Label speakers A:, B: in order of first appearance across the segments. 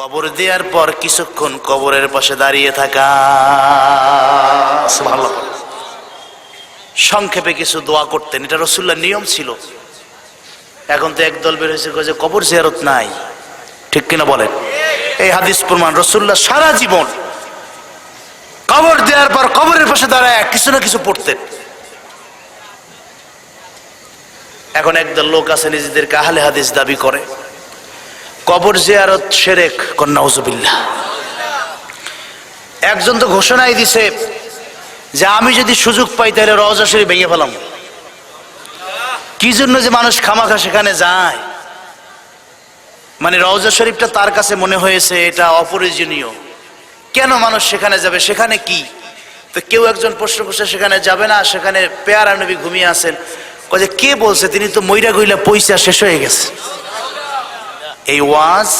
A: কবর দেওয়ার পর কিছুক্ষণ কবরের পাশে দাঁড়িয়ে থাকা, সুবহানাল্লাহ। সংক্ষেপে কিছু দোয়া করতেন, এটা রাসূলুল্লাহর নিয়ম ছিল। এখন তো একদল বের হয়েছে যে কবর জিয়ারত নাই, ঠিক কিনা বলেন? এই হাদিস প্রমাণ, রাসূলুল্লাহ সারা জীবন কবর দেওয়ার পর কবরের পাশে দাঁড়ায় কিছু না কিছু পড়তেন। এখন একদল লোক আছে নিজেদেরকে আহলে হাদিস দাবি করে, কবর জিয়ারত শিরক, নাউজুবিল্লাহ। একজন তো ঘোষণাই দিছে যে আমি যদি সুযোগ পাই তাহলে রওজা শরীফ ভেঙে ফেলাম। কি জন্য যে মানুষ খামাখা সেখানে যায়, মানে রওজা শরীফটা তার কাছে মনে হয়েছে এটা অপ্রয়োজনীয়, কেন মানুষ সেখানে যাবে, সেখানে কি? তো কেউ একজন প্রশ্ন করছে সেখানে যাবে না, সেখানে পেয়ারা নবী ঘুমিয়ে আছেন। কয়ে কে বলছে? তিনি তো মইরা গইলা পয়সা শেষ হয়ে গেছে। এই ওয়াজ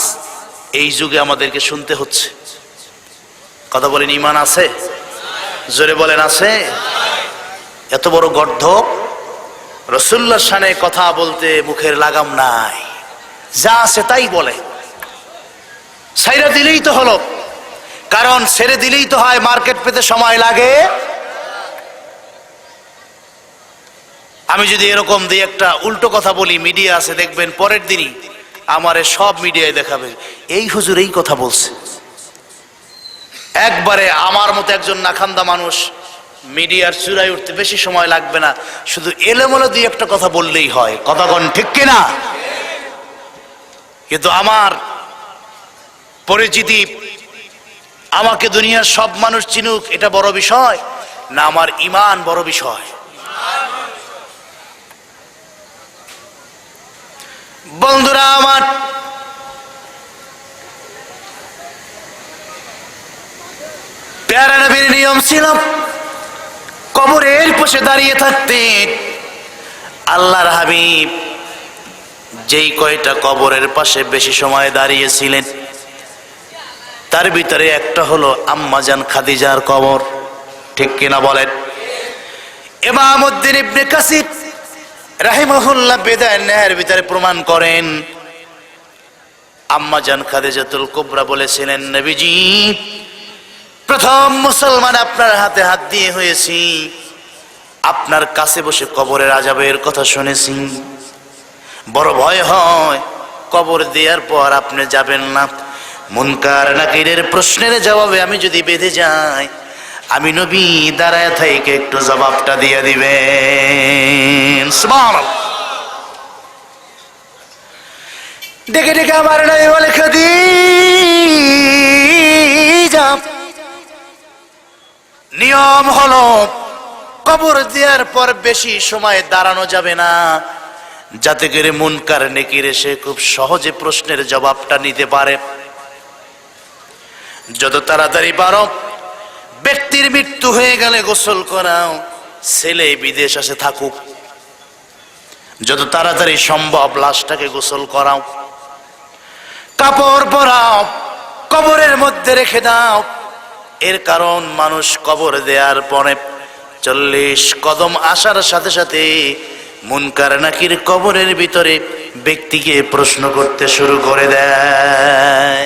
A: এই যুগে আমাদেরকে শুনতে হচ্ছে। কথা বলেন, ঈমান আছে? জোরে বলেন, আছে? এত বড় গর্ধব, রাসূলুল্লাহর শানে কথা বলতে মুখের লাগাম নাই, যা আছে তাই বলে। ছাইরা দিলেই তো হলো, কারণ ছেড়ে দিলেই তো হয়, মার্কেট পেতে সময় লাগে। আমি যদি এরকম দিয়ে একটা উল্টো কথা বলি, মিডিয়া আছে দেখবেন পরের দিনই আমারে সব মিডিয়ায় দেখাবে, এই হুজুর এই কথা বলছে। একবারে আমার মতো একজন নাখান্দা মানুষ মিডিয়ার চূড়ায় উঠতে বেশি সময় লাগবে না, শুধু এলোমেলো দিয়ে একটা কথা বললেই হয়। কথা কোন ঠিক কিনা? কিন্তু আমার পরিচিতি, আমাকে দুনিয়ার সব মানুষ চিনুক, এটা বড় বিষয় না, আমার ঈমান বড় বিষয়। বন্ধুরা আমার, প্যারা নবীর নিয়ম ছিল কবরের পাশে দাঁড়িয়ে থাকতেন। আল্লাহর হাবিব যেই কয়টা কবরের পাশে বেশি সময় দাঁড়িয়েছিলেন, তার ভিতরে একটা হলো আম্মাজান খাদিজার কবর, ঠিক কিনা বলেন? ইমাম উদ্দিন ইবনে কাসির রাহিমাহুল্লাহ বিদায় নেহের ভিতরে প্রমাণ করেন, আম্মাজান খাদিজাতুল কুবরা বলেছিলেন, নবীজি প্রথম মুসলমান আপনার হাতে হাত দিয়ে হয়েছি, আপনার কাছে বসে কবরের আযাবের কথা শুনেছি, বড় ভয় হয় কবর দেওয়ার পর আপনি যাবেন না, মুনকার নাকিরের প্রশ্নের জবাবে আমি যদি বেঁধে যাই, আমি নবী দাঁড়ায় থেকে একটু জবাবটা দিয়ে দিবেন। সুবহানাল্লাহ। ডেকে ডেকে আমার নবী বলে, খাদিজা, নিয়ম হলো কবর দেওয়ার পর বেশি সময় দাঁড়ানো যাবে না, যাতে করে মুনকার নাকির এসে খুব সহজে প্রশ্নের জবাবটা নিতে পারে। যত তাড়াতাড়ি পারো ব্যক্তির মৃত্যু হয়ে গেলে গোসল করাও, ছেলে বিদেশ আসে থাকুক, যত তাড়াতাড়ি সম্ভব লাশটাকে গোসল করাও, কাপড় পরাও, কবরের মধ্যে রেখে দাও। এর কারণ মানুষ কবর দেওয়ার পরে 40 কদম আসার সাথে সাথে মুনকার নাকির কবরের ভিতরে ব্যক্তিকে প্রশ্ন করতে শুরু করে দেয়।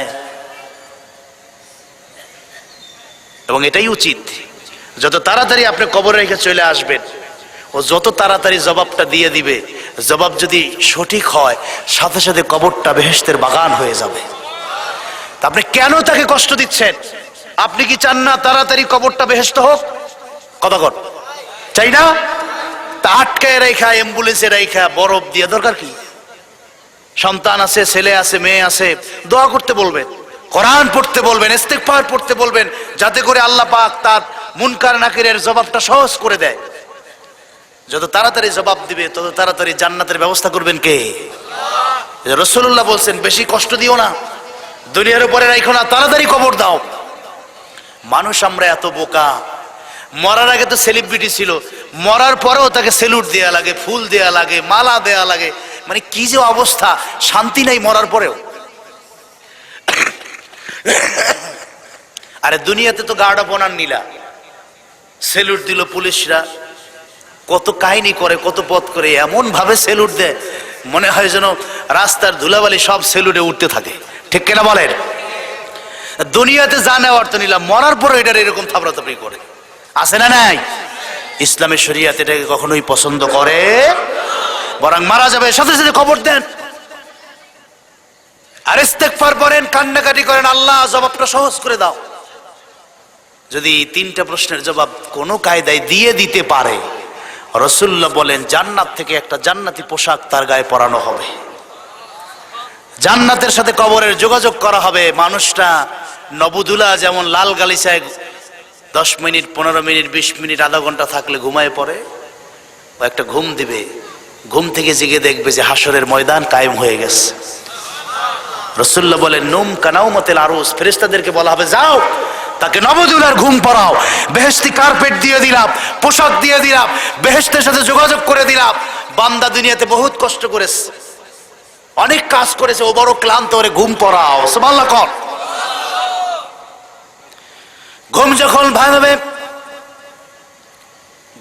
A: এবং এটাই উচিত, যত তাড়াতাড়ি আপনি কবরে রেখে চলে আসবেন, ও যত তাড়াতাড়ি জবাবটা দিয়ে দিবে, জবাব যদি সঠিক হয় সাথে সাথে কবরটা বেহেশতের বাগান হয়ে যাবে। তা আপনি কেন তাকে কষ্ট দিচ্ছেন? আপনি কি চান না তাড়াতাড়ি কবরটা বেহেশত হোক? কথা কর, চাই না? তা আটকায় রেখা, অ্যাম্বুলেন্সে রেখা, বরফ দিয়ে দরকার কি? সন্তান আছে, ছেলে আছে, মেয়ে আছে, দোয়া করতে বলবেন, কোরআন পড়তে বলবেন, ইস্তিগফার পড়তে বলবেন, যাতে করে আল্লাহ পাক তার মুনকার নাকিরের জবাবটা সহজ করে দেয়। যত তাড়াতাড়ি জবাব দিবে তত তাড়াতাড়ি জান্নাতের ব্যবস্থা করবেন কে? রাসূলুল্লাহ বলছেন, বেশি কষ্ট দিও না, দুনিয়ার উপরে রাখো না, তাড়াতাড়ি কবর দাও। মানুষ আমরা এত বোকা, মরার আগে তো সেলিব্রিটি ছিল, মরার পরেও তাকে সেলুট দেয়া লাগে, ফুল দেয়া লাগে, মালা দেয়া লাগে, মানে কি যে অবস্থা, শান্তি নাই মরার পরেও। আরে দুনিয়াতে তো গার্ড অফ অনার নিলা, সেলুট দিল পুলিশরা, কত কাহিনী করে, কত পথ করে, এমন ভাবে সেলুট দেয় মনে হয় যেন রাস্তার ধুলাবালি সব সেলুটে উঠতে থাকে, ঠিক কিনা বলেন? দুনিয়াতে যা নেওয়ার তো নিলাম, মরার পরে এটার এরকম থাবড়াথাবড়ি করে, আছে না নাই? ইসলামের শরীয়ত এটাকে কখনোই পছন্দ করে, বরং মারা যাবে সাথে সাথে খবর দেন আর ইস্তেগফার করেন, কান্নাকাটি করেন, আল্লাহ জবাবটা সহজ করে দাও। যদি তিনটা প্রশ্নের জবাব কোনো কায়দায় দিয়ে দিতে পারে, রাসূলুল্লাহ বলেন জান্নাত থেকে একটা জান্নাতি পোশাক তার গায়ে পরানো হবে, জান্নাতের সাথে কবরের যোগাযোগ করা হবে। মানুষটা নবুদুলা যেমন লাল গালিচায় 10 মিনিট 15 মিনিট 20 মিনিট আধা ঘন্টা থাকলে ঘুমায় পড়ে, ও একটা ঘুম দিবে, ঘুম থেকে জেগে দেখবে যে হাসরের ময়দান কায়েম হয়ে গেছে। রাসূলুল্লাহ বলেন নুম কানাউমাতিল আরুস, ফেরেশতাদেরকে বলা হবে যাও তাকে নবদুলার ঘুম পড়াও, বেহেশতি কার্পেট দিয়ে দিলাম, পোশাক দিয়ে দিলাম, বেহেশতের সাথে যোগাযোগ করে দিলাম। বান্দা দুনিয়াতে বহুত কষ্ট করেছে, অনেক কাজ করেছে, ও বড় ক্লান্ত, ওরে ঘুম পড়াও। সুবহানাল্লাহ কর। ঘুম যখন ভাঙবে,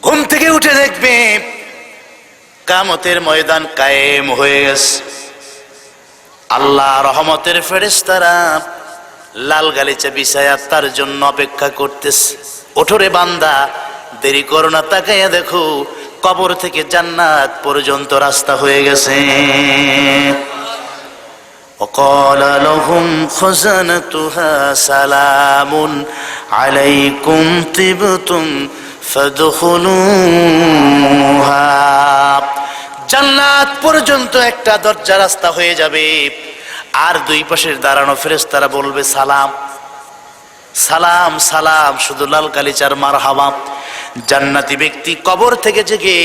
A: ঘুম থেকে উঠে দেখবে কিয়ামতের ময়দান কায়েম হয়ে গেছে। আল্লাহ রহমতের ফেরেশতারা লাল গালিচা বিছায়া তার জন্য অপেক্ষা করতেছে। ওঠো রে বান্দা, দেরি করো না, তাকাইয়া দেখো কবর থেকে জান্নাত পর্যন্ত রাস্তা হয়ে গেছে। وقال لهم خزنتها سلام عليكم طبتم فادخلوها। জান্নাত পর্যন্ত একটা দরজা রাস্তা হয়ে যাবে, আর দুই পাশের দাঁড়ানো ফেরেশতারা বলবে সালাম সালাম সালাম, শুধু লাল গালিচার মারহাবা। জান্নাতি ব্যক্তি কবর থেকে জেগে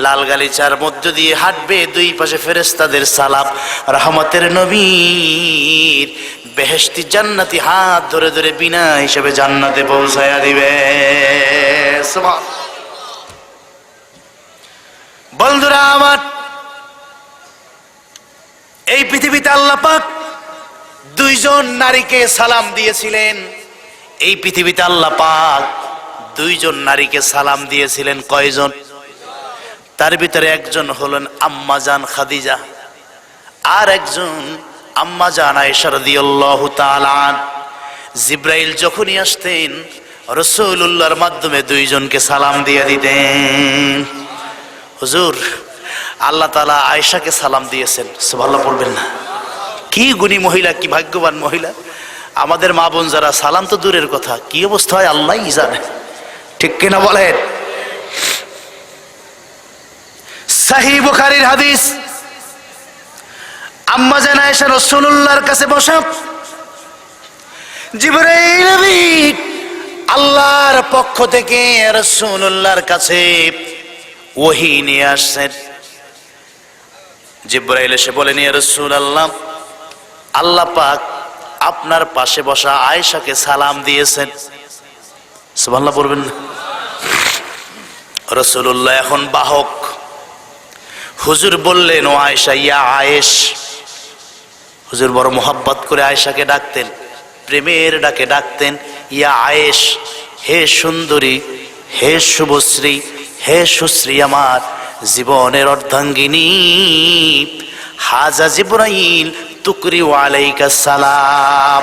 A: লাল গালিচার মধ্য দিয়ে হাঁটবে, দুই পাশে ফেরেশতাদের সালাম, রহমতের নবীর বেহেশতি জান্নাতি হাত ধরে ধরে বিনা হিসেবে জান্নাতে পৌঁছায়া দিবে। বন্ধুরা আমার, এই পৃথিবীতে আল্লাহ পাক দুইজন নারীকে সালাম দিয়েছিলেন। এই পৃথিবীতে আল্লাহ পাক দুইজন নারীকে সালাম দিয়েছিলেন। কয়জন? তার ভিতরে একজন হলেন আম্মাজান খাদিজা, আর একজন আম্মাজান আয়েশা রাদিয়াল্লাহু তাআলা আনহা। জিবরাইল যখনই আসতেন রাসূলুল্লাহর মাধ্যমে দুইজনকে সালাম দিয়ে দিতেন। হুজুর, আল্লাহ তাআলা আয়েশাকে সালাম দিয়েছেন, সুবহানাল্লাহ বলবেন না? কি গুণী মহিলা, কি ভাগ্যবান মহিলা। আমাদের মা বোন যারা, সালাম তো দূরের কথা, কি অবস্থা হয় আল্লাহই জানে, ঠিক কিনা বলেন? সহিহ বুখারীর হাদিস, আম্মা জান আয়েশা রাসূলুল্লাহর কাছে বসা, জিবরাইল আমিন আল্লাহর পক্ষ থেকে রাসূলুল্লাহর কাছে ওহী নিয়ে আসছেন। জিবরাইল এসে বলেন, ইয়া রাসূলুল্লাহ, আল্লাহ পাক আপনার পাশে বসা আয়েশাকে সালাম দিয়েছেন। সুবহানাল্লাহ বলবেন না? রাসূলুল্লাহ এখন বাহক। হুজুর বললেন, ও আয়েশা, ইয়া আয়েশ। হুজুর বড় মোহাব্বত করে আয়েশাকে ডাকতেন, প্রেমের ডাকে ডাকতেন, ইয়া আয়েশ, হে সুন্দরী, হে শুভশ্রী, হে সুশ্রী, আমার জীবনের অর্ধাঙ্গিনী। হাজা জিবরাইল তুকরি ওয়ালাইকা সালাম,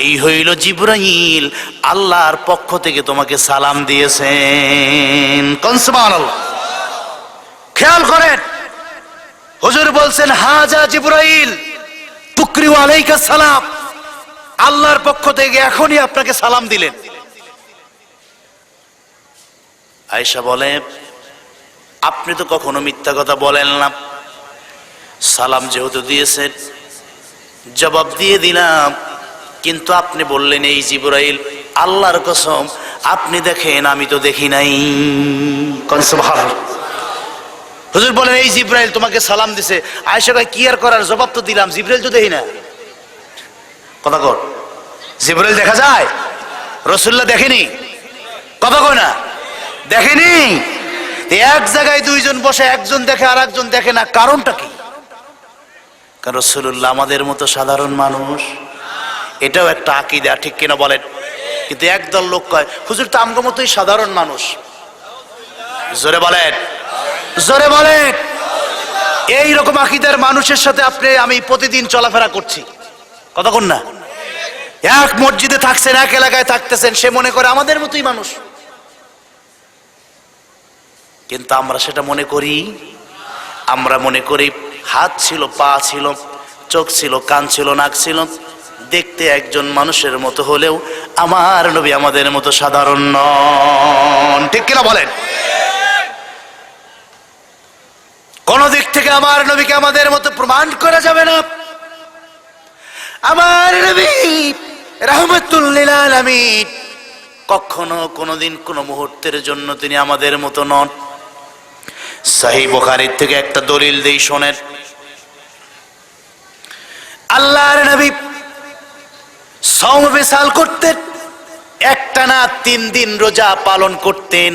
A: এই হইল জিবরাইল আল্লাহর পক্ষ থেকে তোমাকে সালাম দিয়েছেন। কোন সুবহানাল্লাহ। খেয়াল করেন, হুজুর বলছেন হাজা জিবরাইল তুকরি ওয়ালাইকা সালাম, আল্লাহর পক্ষ থেকে এখনই আপনাকে সালাম দিলেন। আয়েশা বলে, আপনি তো কখনো মিথ্যা কথা বলেন না, সালাম যেহেতু দিয়েছেন জবাব দিয়ে দিলাম, কিন্তু আপনি বললেন এই জিবরাইল, আল্লাহর কসম আপনি দেখেন আমি তো দেখি নাই। কোন সুবহানাল্লাহ। হুজুর বলেন এই জিবরাইল তোমাকে সালাম দিছে। আয়েশা কয়, কি আর করার, জবাব তো দিলাম, জিবরাইল তো দেখি না। কথা কর, জিবরাইল দেখা যায়? রাসূলুল্লাহ দেখেনি? কথা কয় না, দেখেনি। এক জায়গায় দুইজন বসে, একজন দেখে আর একজন দেখে না, কারণটা কি? কারণ রাসূলুল্লাহ আমাদের মতো সাধারণ মানুষ, এটাও একটা আকীদা, ঠিক কিনা বলেন? কিন্তু একদল লোক কয়, হুজুর তো আমগো মতোই সাধারণ মানুষ। জোরে বলেন, জোরে বলেন। এইরকম আকীদার মানুষের সাথে আমি প্রতিদিন চলাফেরা করছি, কথা কোন না? এক মসজিদে থাকছেন, এক এলাকায় থাকতেছেন, সে মনে করে আমাদের মতোই মানুষ। কিন্তু আমরা সেটা মনে করি? আমরা মনে করি হাত ছিল, পা ছিল, চোখ ছিল, কান ছিল, নাক ছিল, দেখতে একজন মানুষের মতো হলেও আমার নবী আমাদের মতো সাধারণ নন। ঠিক কিনা বলেন? কোন দিক থেকে আমার নবীকে আমাদের মতো প্রমাণ করা যাবে না। আমার নবী রাহমাতুল লিল আলামিন, কখনো কোনোদিন কোনো মুহূর্তের জন্য তিনি আমাদের মতো নন। সহিহ বুখারীর থেকে একটা দলিল দেই, শোনেন। আল্লাহর নবী সওম বিসাল করতেন, একটানা 3 দিন রোজা পালন করতেন,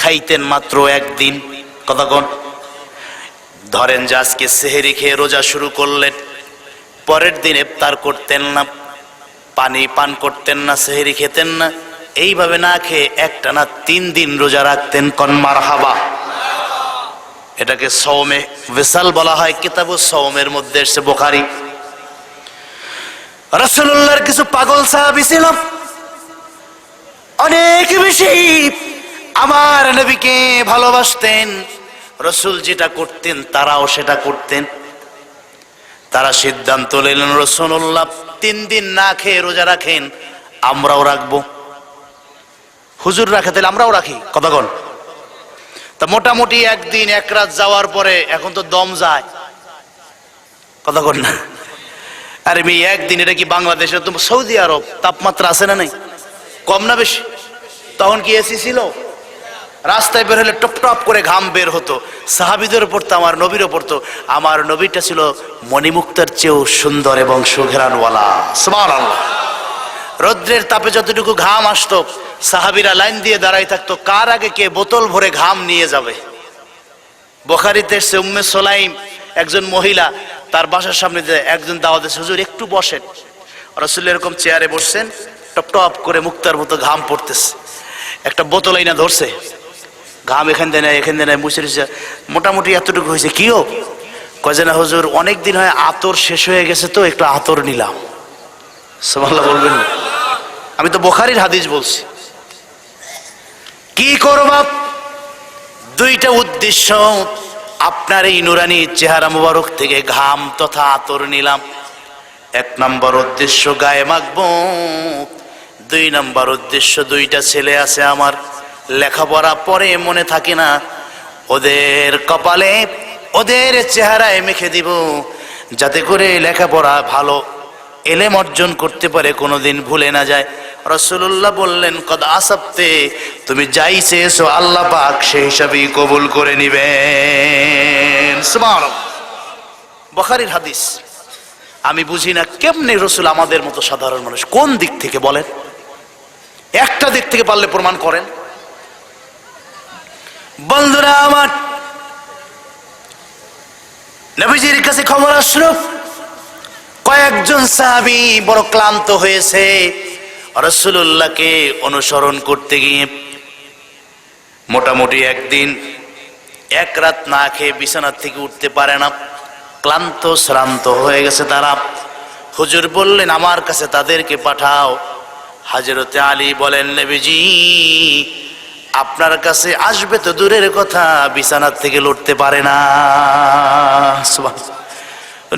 A: খাইতেন মাত্র একদিন। কতক্ষণ? ধরেন যে আজকে সেহরি খেয়ে রোজা শুরু করলেন, পরের দিন ইফতার করতেন না, পানি পান করতেন না, সেহরি খেতেন না, এইভাবে না খেয়ে একটানা 3 দিন রোজা রাখতেন। কোন মারহাবা। এটাকে সওমে বিসাল বলা হয়, কিতাবুস সওমের মধ্যে এসে বুখারী। রাসূলুল্লাহর কিছু পাগল সাহাবী ছিল, অনেক বেশি আমার নবীকে ভালোবাসতেন। রাসূল যেটা করতেন তারাও সেটা করতেন। তারা সিদ্ধান্ত নিলেন, রাসূলুল্লাহ 3 দিন না খেয়ে রোজা রাখেন, আমরাও রাখবো। হুজুর রাখে, তাহলে আমরাও রাখি। কতক্ষণ? তা মোটামুটি একদিন এক রাত যাওয়ার পরে এখন তো দম যায়। কতক্ষণ না? আরে মেয়ে একদিন, এটা কি বাংলাদেশে? তো সৌদি আরব তাপমাত্রা আছে না নাই? কম না বেশি? তখন কি এসি ছিল? রাস্তায় বের হলে টপ টপ করে ঘাম বের হতো। সাহাবীদেরও পড়তো, আমার নবীরও পড়তো। আমার নবীটা ছিল মণিমুক্তার চেয়েও সুন্দর এবং সুঘ্রাণওয়ালা। সুবহানাল্লাহ। রৌদ্রের তাপে যতটুকু ঘাম আসতো, সাহাবীরা লাইন দিয়ে দাঁড়াই থাকতো, কার আগে কে বোতল ভরে ঘাম নিয়ে যাবে। বুখারীতে এসেছে, উম্মে সুলাইম একজন মহিলা, তার বাসার সামনে একজন দাওয়াত দিয়েছে, হুজুর একটু বসেন। রাসূল এরকম চেয়ারে বসছেন, টপ টপ করে মুক্তার মতো ঘাম পড়তেছে। একটা বোতল আইনা ধরছে, ঘাম এখান দিয়ে নেয়, এখান দিয়ে নেয়, মুছে মুছে মোটামুটি এতটুকু হয়েছে। কিও? কয় যে না হুজুর, অনেকদিন হয় আতর শেষ হয়ে গেছে, তো একটু আতর নিলাম। সুবহানাল্লাহ বলবেন না? আমি তো বুখারীর হাদিস বলছি। কি করবা? দুইটা উদ্দেশ্য। আপনার এই নুরানি চেহারা মুবারক থেকে ঘাম তথা আতর নিলাম। 1 নম্বর উদ্দেশ্য গায়ে মাখবো। 2 নম্বর উদ্দেশ্য, 2টা ছেলে আছে আমার, লেখাপড়া পরে মনে থাকে না, ওদের কপালে ওদের চেহারায় মেখে দিব, যাতে করে লেখাপড়া ভালো এলেম অর্জন করতে পারে, কোনোদিন ভুলে না যায়। রাসূলুল্লাহ বললেন, কদ আসাবতে, তুমি যাই চেয়েছো আল্লাহ পাক সেই হিসাবেই কবুল করে নিবেন। সুবহানাল্লাহ। বুখারীর হাদিস। আমি বুঝি না কেমনে রাসূল আমাদের মতো সাধারণ মানুষ। কোন দিক থেকে বলেন? একটা দিক থেকে পারলে প্রমাণ করেন। বন্ধুরা আমার, নবীজির কাছে খবর আসলো, কয়েকজন সাহাবী বড় ক্লান্ত হয়েছে রাসূলুল্লাহকে অনুসরণ করতে গিয়ে। মোটামুটি একদিন এক রাত না খেয়ে বিছানা থেকে উঠতে পারে না, ক্লান্ত শ্রান্ত হয়ে গেছে তারা। হুজুর বললেন, আমার কাছে তাদেরকে পাঠাও। হযরতে আলী বলেন, নবীজি আপনার কাছে আসবে তো দূরের কথা, বিছানা থেকে লড়তে পারে না।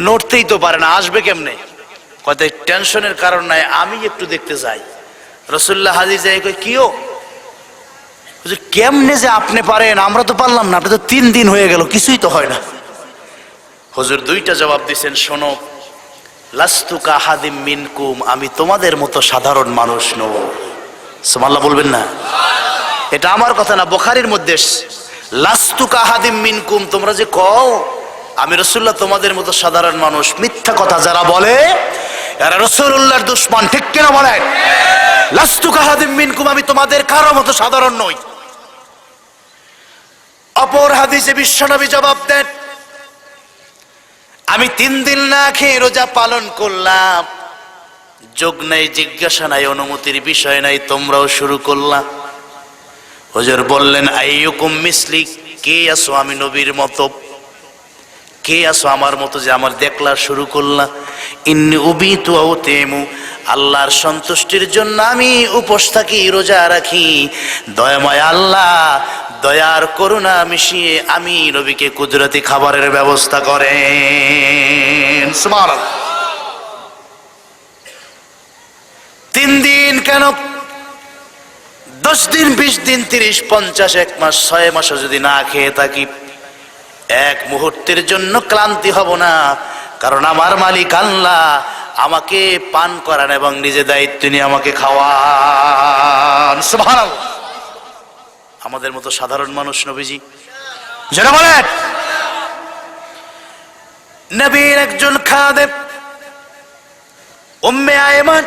A: নড়তেই তো পারে না, আসবে কেমনে? কত টেনশনের কারণ নাই, আমি একটু দেখতে যাই। রাসূলুল্লাহ হাজির যাই, কই কিও হুজুর, কেমনে যে আপনি পারেন, আমরা তো পারলাম না, আপনি তো 3 দিন হয়ে গেল, কিছুই তো হয় না। হুজুর 2টা জবাব দিয়েছেন, শোনো, লাস্তু কাহাদিম মিনকুম, আমি তোমাদের মতো সাধারণ মানুষ নও। সুবহানাল্লাহ বলবেন না? এটা আমার কথা না, বুখারীর মধ্যে লাস্তু কাহাদিম মিনকুম, তোমরা যে কও আমি রাসূলুল্লাহ তোমাদের মতো সাধারণ মানুষ, মিথ্যা কথা যারা বলে এরা রাসূলুল্লাহর দুশমন। ঠিক কিনা বলেন? লাস্তু কাহাদিম মিনকুম, আমি তোমাদের কারো মতো সাধারণ নই। অপর হাদিসে বিশ্বনবী জবাব দেন, আমি 3 দিন না খেয়ে রোজা পালন করলাম, যোগ নাই, জিজ্ঞাসা নাই, অনুমতির বিষয় নাই, তোমরাও শুরু করলা। হুজুর বললেন, আইয়ুকুম মিসলি, কে আছো আমি নবীর মতো, কে আছো আমার মতো যে আমার দেখলা শুরু করলা? ইন্নী উবিতু আও তেমু, আল্লাহর সন্তুষ্টির জন্য আমি উপোস থাকি, রোজা রাখি। দয়াময় আল্লাহ দয়ার করুণা মিশিয়ে আমি নবীকে কুদরতি খাবারের ব্যবস্থা করেন। সুবহানাল্লাহ। 3 দিন কেন, 10 দিন, 20 দিন, 30, 50, 1 মাস, 6 মাসও যদি না খেয়ে থাকি, এক মুহূর্তের জন্য ক্লান্তি হব না, কারণ আমার মালিক আল্লাহ আমাকে পান করান এবং নিজে দায়িত্ব নিয়ে আমাকে খাওয়ান। সুবহানাল্লাহ। আমাদের মতো সাধারণ মানুষ নবীজি, যারা বলেন নবীর একজন খাদেম উম্মে আয়মান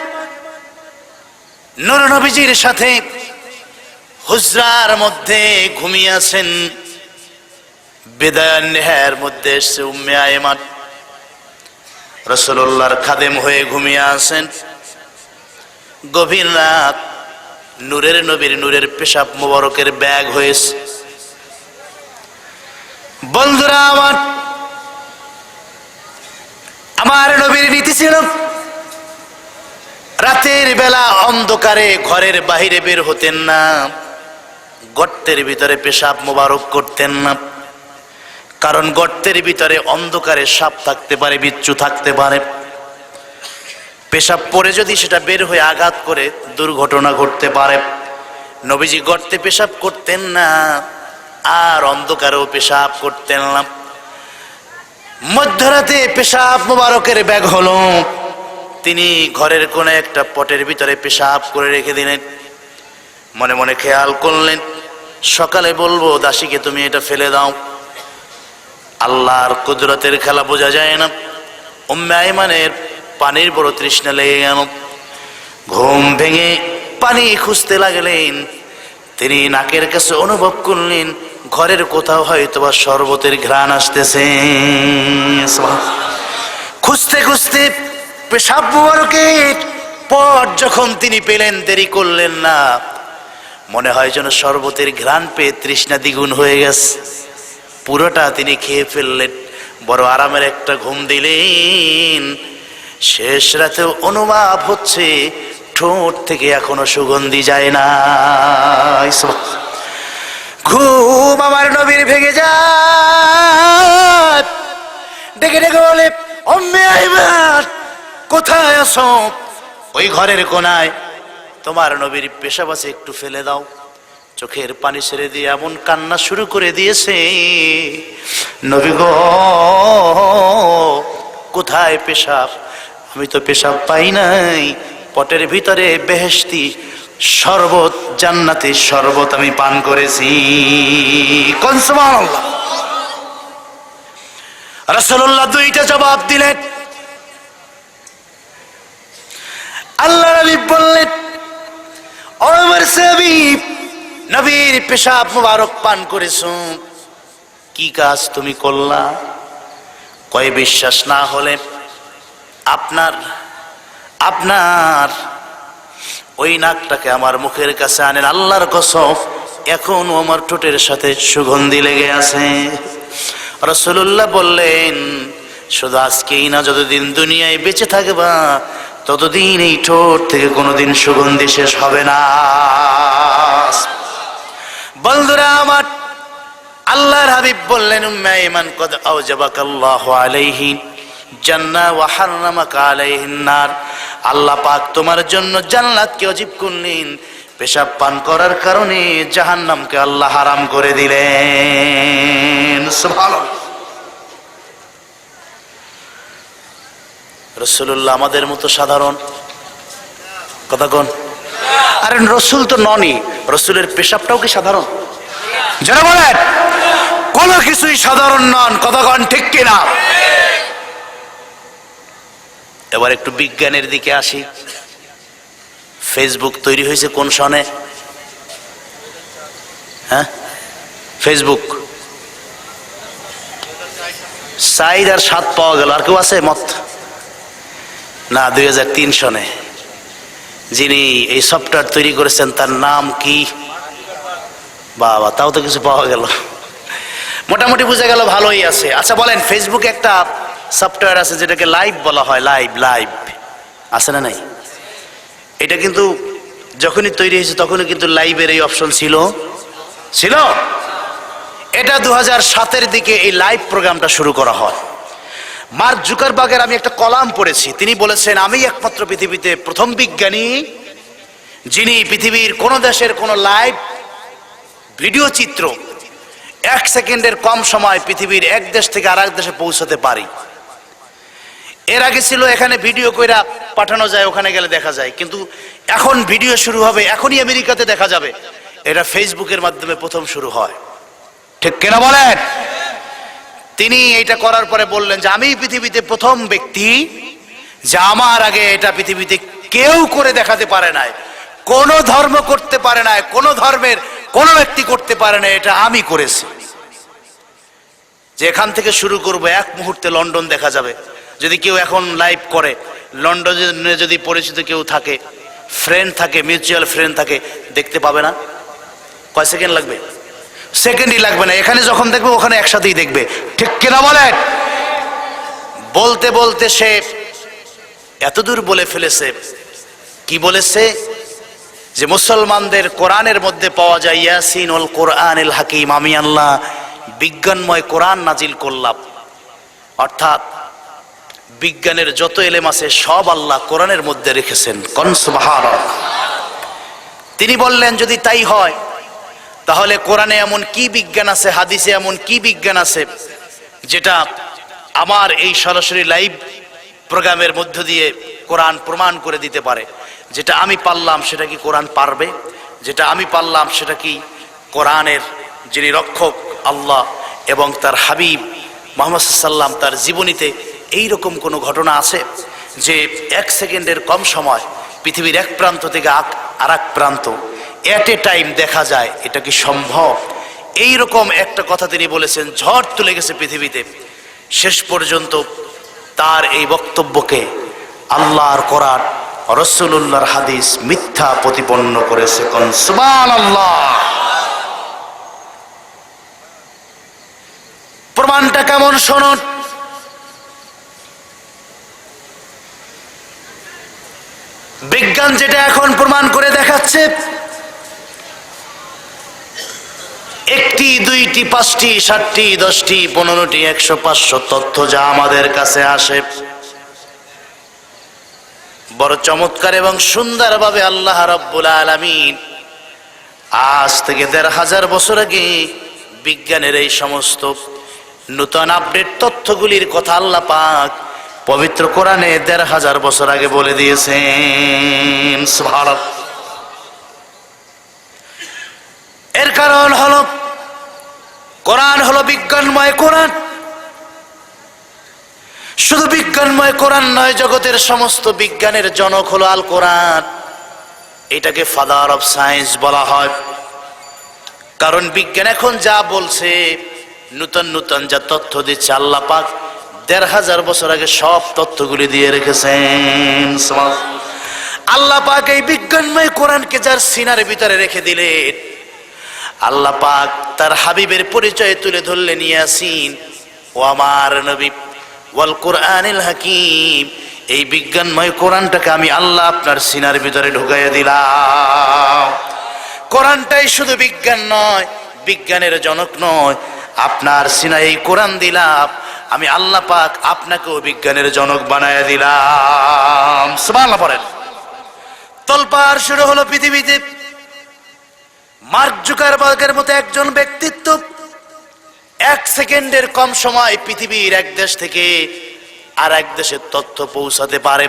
A: নূর নবীজির সাথে হুজরার মধ্যে ঘুমিয়ে আছেন। বিদায় নেহার মধ্যে এসে উম্মে আয়মান রাসূলুল্লাহর খাদেম হয়ে ঘুমিয়ে আছেন। গভীর রাত, নূরের নবীর নূরের পেশাব মোবারকের ব্যাগ হয়েছে। বন্ধুরা আমার নবীর নীতি ছিল রাতের বেলা অন্ধকারে ঘরের বাহিরে বের হতেন না, গর্তের ভিতরে পেশাব মোবারক করতেন না, কারণ গর্তের ভিতরে অন্ধকারে সাপ থাকতে পারে, বিচ্ছু থাকতে পারে। পেশাব পরে যদি সেটা বের হয়ে আঘাত করে দুর্ঘটনা ঘটতে পারে। নবীজি গর্তে পেশাব করতেন না, আর অন্ধকারেও পেশাব করতেন না। মধ্যরাতে পেশাব মোবারকের ব্যাগ হলো, তিনি ঘরের কোনে একটা পটের ভিতরে পেশাব করে রেখে দিলেন। মনে মনে খেয়াল করলেন সকালে বলবো দাসীকে তুমি এটা ফেলে দাও। আল্লাহর কুদরতের খেলা বোঝা যায় না। উম্মে আয়মানের পানির বড় তৃষ্ণা লেগে গেল। ঘুম ভেঙে পানি খুঁজতে লাগলেন। তিনি নাকের কাছে অনুভব করলেন ঘরের কোথাও হয়তো বা শরবতের ঘ্রাণ আসতেছে। খুঁজতে খুঁজতে পেশাব মোবারকের পর যখন তিনি পেলেন, দেরি করলেন না। মনে হয় যেন শরবতের ঘ্রাণ পেয়ে তৃষ্ণা দ্বিগুণ হয়ে গেছে। পুরোটা তিনি খেয়ে ফেললেন। বড় আরামের একটা ঘুম দিলেন। শেষ রাতে অনুভব হচ্ছে ঠোঁট থেকে এখনো সুগন্ধি যায় না। ঘুম আমার নবীর ভেঙে যায়। ডেকে ডেকে বলে উম্মে আয়মান কোথায় আছো? ওই ঘরের কোনায় তোমার নবীর পেশাব আছে, একটু ফেলে দাও। চোখের পানি ছেড়ে দিয়ে এমন কান্না শুরু করে দিয়েছে, নবী গো কোথায় পেশাব? আমি তো পেশাব পাই নাই। পটের ভিতরে বেহেশতি শরবত, জান্নাতি শরবত আমি পান করেছি। কোন সুবহানাল্লাহ। রাসূলুল্লাহ 2টা জবাব দিলেন। আল্লাহ নবী বললেন ও আমার সাহাবী, নবীর পেশাব মুবারক পান করেছো, কি কাজ তুমি করলা? কয় বিশ্বাস না হলে আপনার ওই নাকটাকে আমার মুখের কাছে আনেন। আল্লাহর কসম এখন আমার ঠোঁটের সাথে সুগন্ধি লেগে আছে। রাসূলুল্লাহ বললেন শুধু আজকেই না, যতদিন দুনিয়ায় বেঁচে থাকবা ততদিন এই ঠোঁট থেকে কোনোদিন সুগন্ধি শেষ হবে না। বন্ধুরা আমার, আল্লাহর হাবিব বললেন উম্মে আয়মান কদ আওজাবাকাল্লাহু আলাইহি জান্নাহ ওয়া হারামাকা আলাইহিন নার। আল্লাহ পাক তোমার জন্য জান্নাতকে ওয়াজিব করলেন, পেশাব পান করার কারণে জাহান্নামকে আল্লাহ হারাম করে দিলেন। সুবহানাল্লাহ। রাসূলুল্লাহ আমাদের মতো সাধারণ কথা কোন? আরে রসুল তো ননি, রসুলের পেশাবটাও কি সাধারণ? যারা বলেন কোনো কিছুই সাধারণ নন, কথা কোন ঠিক কিনা? এবার একটু বিজ্ঞানের দিকে আসি। ফেসবুক তৈরি হয়েছে কোন সনে? হ্যাঁ, ফেসবুক 4 আর 7 পাওয়া গেল। আর কেউ আছে মত? না, 2003 সনে। যিনি এই সফটওয়্যার তৈরি করেছেন তার নাম কি? বাবা, তাও তো কিছু পাওয়া গেল। মোটামুটি বুঝা গেল ভালোই আছে। আচ্ছা বলেন, ফেসবুকে একটা সফটওয়্যার আছে যেটাকে লাইভ বলা হয়, লাইভ লাইভ আছে না নাই? এটা কিন্তু যখনই তৈরি হয়েছে তখনই কিন্তু লাইভের এই অপশন ছিল। এটা 2007-এর দিকে এই লাইভ প্রোগ্রামটা শুরু করা হয়। মার্ক জুকারবার্গের আমি একটা কলাম পড়েছি, তিনি বলেছেন আমি একমাত্র পৃথিবীতে প্রথম বিজ্ঞানী যিনি পৃথিবীর কোন দেশের কোন লাইভ ভিডিও চিত্র 1 সেকেন্ডের কম সময় পৃথিবীর এক দেশ থেকে আরেক দেশে পৌঁছাতে পারি। এর আগে ছিল এখানে ভিডিও কইরা পাঠানো যায়, ওখানে গেলে দেখা যায়, কিন্তু এখন ভিডিও শুরু হবে, এখনই আমেরিকাতে দেখা যাবে। এটা ফেসবুকের মাধ্যমে প্রথম শুরু হয়, ঠিক কিনা বলেন? তিনি এটা করার পরে বললেন যে আমি পৃথিবীতে প্রথম ব্যক্তি, যা আমার আগে এটা পৃথিবীতে কেউ করে দেখাতে পারে নাই, কোন ধর্ম করতে পারে নাই, কোন ধর্মের কোন ব্যক্তি করতে পারে না, এটা আমি করেছি। যে এখান থেকে শুরু করবো, এক মুহূর্তে লন্ডন দেখা যাবে। যদি কেউ এখন লাইভ করে, লন্ডনে যদি পরিচিত কেউ থাকে, ফ্রেন্ড থাকে, মিউচুয়াল ফ্রেন্ড থাকে, দেখতে পাবে না। কয় সেকেন্ড লাগবে? সেকেন্ডই লাগবে না। এখানে যখন দেখবে ওখানে একসাথেই দেখবে, ঠিক কিনা বলেন? বলতে বলতে সে এতদূর বলে ফেলেছে, কি বলেছে? যে মুসলমানদের কোরআনের মধ্যে পাওয়া যায় ইয়াসিন ওয়াল কোরআনিল হাকিম, আমি আল্লাহ বিজ্ঞানময় কোরআন নাজিল করলাম। অর্থাৎ বিজ্ঞানের যত এলেম আছে সব আল্লাহ কোরআনের মধ্যে রেখেছেন। কোন সুবহানাল্লাহ। তিনি বললেন যদি তাই হয় তাহলে কোরআনে এমন কি বিজ্ঞান আছে, হাদিসে এমন কি বিজ্ঞান আছে যেটা আমার এই সরাসরি লাইভ প্রোগ্রামের মধ্য দিয়ে কোরআন প্রমাণ করে দিতে পারে? যেটা আমি পারলাম সেটা কি কোরআন পারবে? যেটা আমি পারলাম সেটা কি কোরআনের যিনি রক্ষক আল্লাহ এবং তার হাবিব মুহাম্মদ সাল্লাল্লাহু তার জীবনীতে এইরকম কোনো ঘটনা আছে যে 1 সেকেন্ডের কম সময় পৃথিবীর এক প্রান্ত থেকে আর এক প্রান্ত এট এ টাইম দেখা যায়? এটা কি সম্ভব? এইরকম একটা কথা তিনি বলেছেন, ঝড় তুলে গেছে পৃথিবীতে। শেষ পর্যন্ত তার এই বক্তব্যকে আল্লাহর কোরআন, রাসূলুল্লাহর হাদিস মিথ্যা প্রতিপন্ন করেছে। কোন সুবহানাল্লাহ। প্রমাণটা কেমন শুনুন। বিজ্ঞান যেটা এখন প্রমাণ করে দেখাচ্ছে, 1টি 2টি 5টি 7টি 10টি 15টি 100 500 তথ্য যা আমাদের কাছে আসে, বড় চমৎকার এবং সুন্দরভাবে আল্লাহ রাব্বুল আলামিন আজ থেকে 1500 বছর আগে বিজ্ঞানের এই সমস্ত নতুন আপডেট তথ্যগুলির কথা আল্লাহ পাক পবিত্র কোরআনে 1500 বছর আগে বলে দিয়েছেন। সুবহানাল্লাহ। এর কারণ হলো কোরআন হলো বিজ্ঞানময় কোরআন। শুধু বিজ্ঞানময় কোরআন নয়, জগতের সমস্ত বিজ্ঞানের জনক হলো আল কোরআন। এটাকে ফাদার অফ সায়েন্স বলা হয়, কারণ বিজ্ঞান এখন যা বলছে, নতুন নতুন যা তথ্য দিচ্ছে, আল্লাহ পাক 1500 বছর আগে সব তথ্যগুলি দিয়ে রেখেছেন। আল্লাহ পাক এই বিজ্ঞানময় কোরআনকে যার সিনার ভিতরে রেখে দিলেন, আল্লাহ পাক তার হাবিবের পরিচয় তুলে ধরলেন, ইয়াসিন ও আমার নবী ওয়াল কোরআনিল হাকিম। এই বিজ্ঞানময় কোরআনটাকে আমি আল্লাহ আপনার সিনার ভিতরে ঢুকাইয়া দিলাম। কোরআনটাই শুধু বিজ্ঞান নয়, বিজ্ঞানের জনক নয়, আপনার সিনায় এই কোরআন দিলাম, আমি আল্লাহ পাক আপনাকেও বিজ্ঞানের জনক বানায়া দিলাম। সুবহানাল্লাহ বলেন। তোলপাড় শুরু হলো পৃথিবীতে। মার্ক জুকারবার্গের মতো একজন ব্যক্তিত্ব 1 সেকেন্ডের কম সময় পৃথিবীর এক দেশ থেকে আর এক দেশের তথ্য পৌঁছাতে পারে।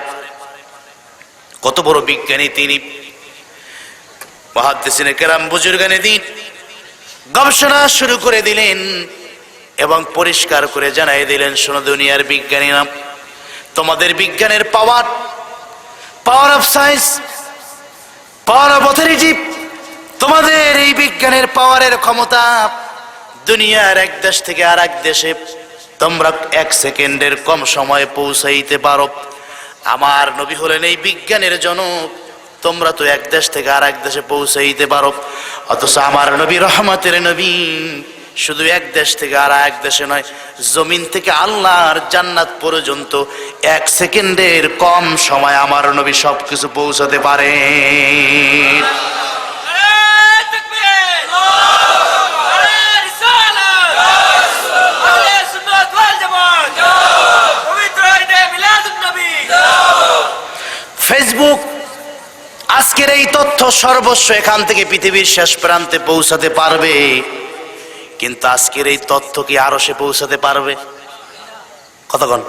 A: কত বড় বিজ্ঞানী তিনি! মুহাদ্দিসিনে কেরাম বুজুর্গানে দিন গবেষণা শুরু করে দিলেন এবং পরিষ্কার করে জানাই দিলেন, শোনো দুনিয়ার বিজ্ঞানীরা, তোমাদের বিজ্ঞানের power, power of science, power of authority, তোমাদের এই বিজ্ঞানের পাওয়ারের ক্ষমতা দুনিয়ার এক দেশ থেকে আর এক দেশে তোমরা 1 সেকেন্ডের কম সময়ে পৌঁছাইতে পারো। আমার নবী হলেন এই বিজ্ঞানের জনক, তোমরা তো এক দেশ থেকে আর এক দেশে পৌঁছাইতে পারো, অথচ আমার নবী রহমতের নবী শুধু এক দেশ থেকে আর এক দেশে নয়, জমিন থেকে আল্লাহর জান্নাত পর্যন্ত 1 সেকেন্ডের কম সময় আমার নবী সবকিছু পৌঁছাতে পারে। ফেসবুক আজকের এই তথ্য সর্বস্ব এখান থেকে পৃথিবীর শেষ প্রান্তে পৌঁছাতে পারবে, কিন্তু আজকের এই তথ্য কি আরো সে পৌঁছাতে পারবে? কতক্ষণ?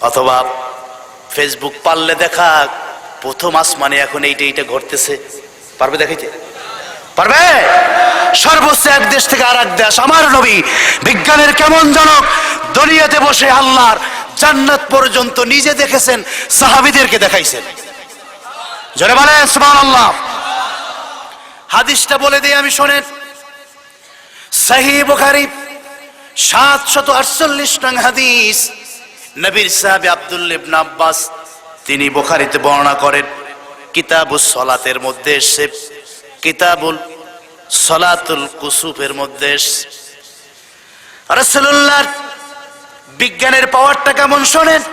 A: অথবা ফেসবুক পারলে দেখা প্রথম আসমানে এখন এইটা ঘটতেছে, পারবে দেখাইতে? পারবে? সর্বোচ্চ এক দেশ থেকে আর এক দেশ আমার নবী বিজ্ঞানের কেমন জনক দুনিয়াতে বসে আল্লাহর জান্নাত পর্যন্ত নিজে দেখেছেন, সাহাবীদেরকে দেখাইছেন। জোরে বলেন সুবহানাল্লাহ। হাদিসটা বলে দিই আমি, শোনেন। সহিহ বুখারী 748 নং হাদিস। নবীর সাহাবী আব্দুল্লাহ ইবনে আব্বাস তিনি বুখারীতে বর্ণনা করেন, কিতাবুস সালাতের মধ্যে এসে, কিতাবুল সালাতুল কুসুফের মধ্যে রাসূলুল্লাহ বিজ্ঞানের পাওয়ারটা কেমন শোনেন।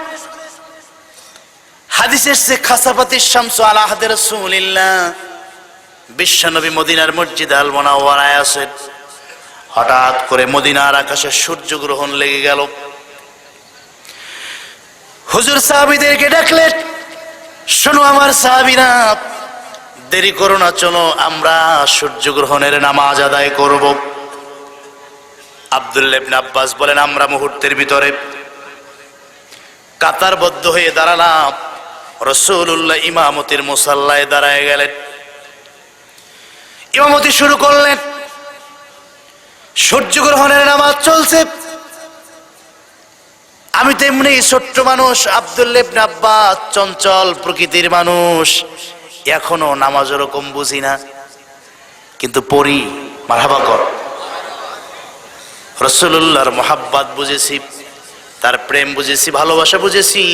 A: হাদিসের সে খাসাফাতিশ শামসু আলা আহদি রাসূলিল্লাহ, বিশ্বনবী মদিনার মসজিদ আল মুনাওয়ারায় আছেন, হঠাৎ করে মদিনার আকাশে সূর্যগ্রহণ লেগে গেল। হুজুর সাহাবীদেরকে ডাকলেন, শোনো আমার সাহাবীরা, দেরি করো না, চলো আমরা সূর্যগ্রহণের নামাজ আদায় করব। আব্দুল্লাহ ইবনে আব্বাস বলেন, আমরা মুহূর্তের ভিতরে কাতারবদ্ধ হয়ে দাঁড়ালাম। রাসূলুল্লাহ ইমামতির মুসাল্লায় দাঁড়ায় গেলেন, ইমামতি শুরু করলেন। সূর্যগ্রহণের নামাজ চলছে। আমি তো এমনি ছোট্ট মানুষ, আব্দুল্লাহ ইবনে আব্বাস চঞ্চল প্রকৃতির মানুষ, এখনো নামাজ ওরকম বুঝি না, কিন্তু পড়ি। মারহাবা কর। রাসূলুল্লাহর মুহাব্বত বুঝেছি, তার প্রেম বুঝেছি, ভালোবাসা বুঝেছি,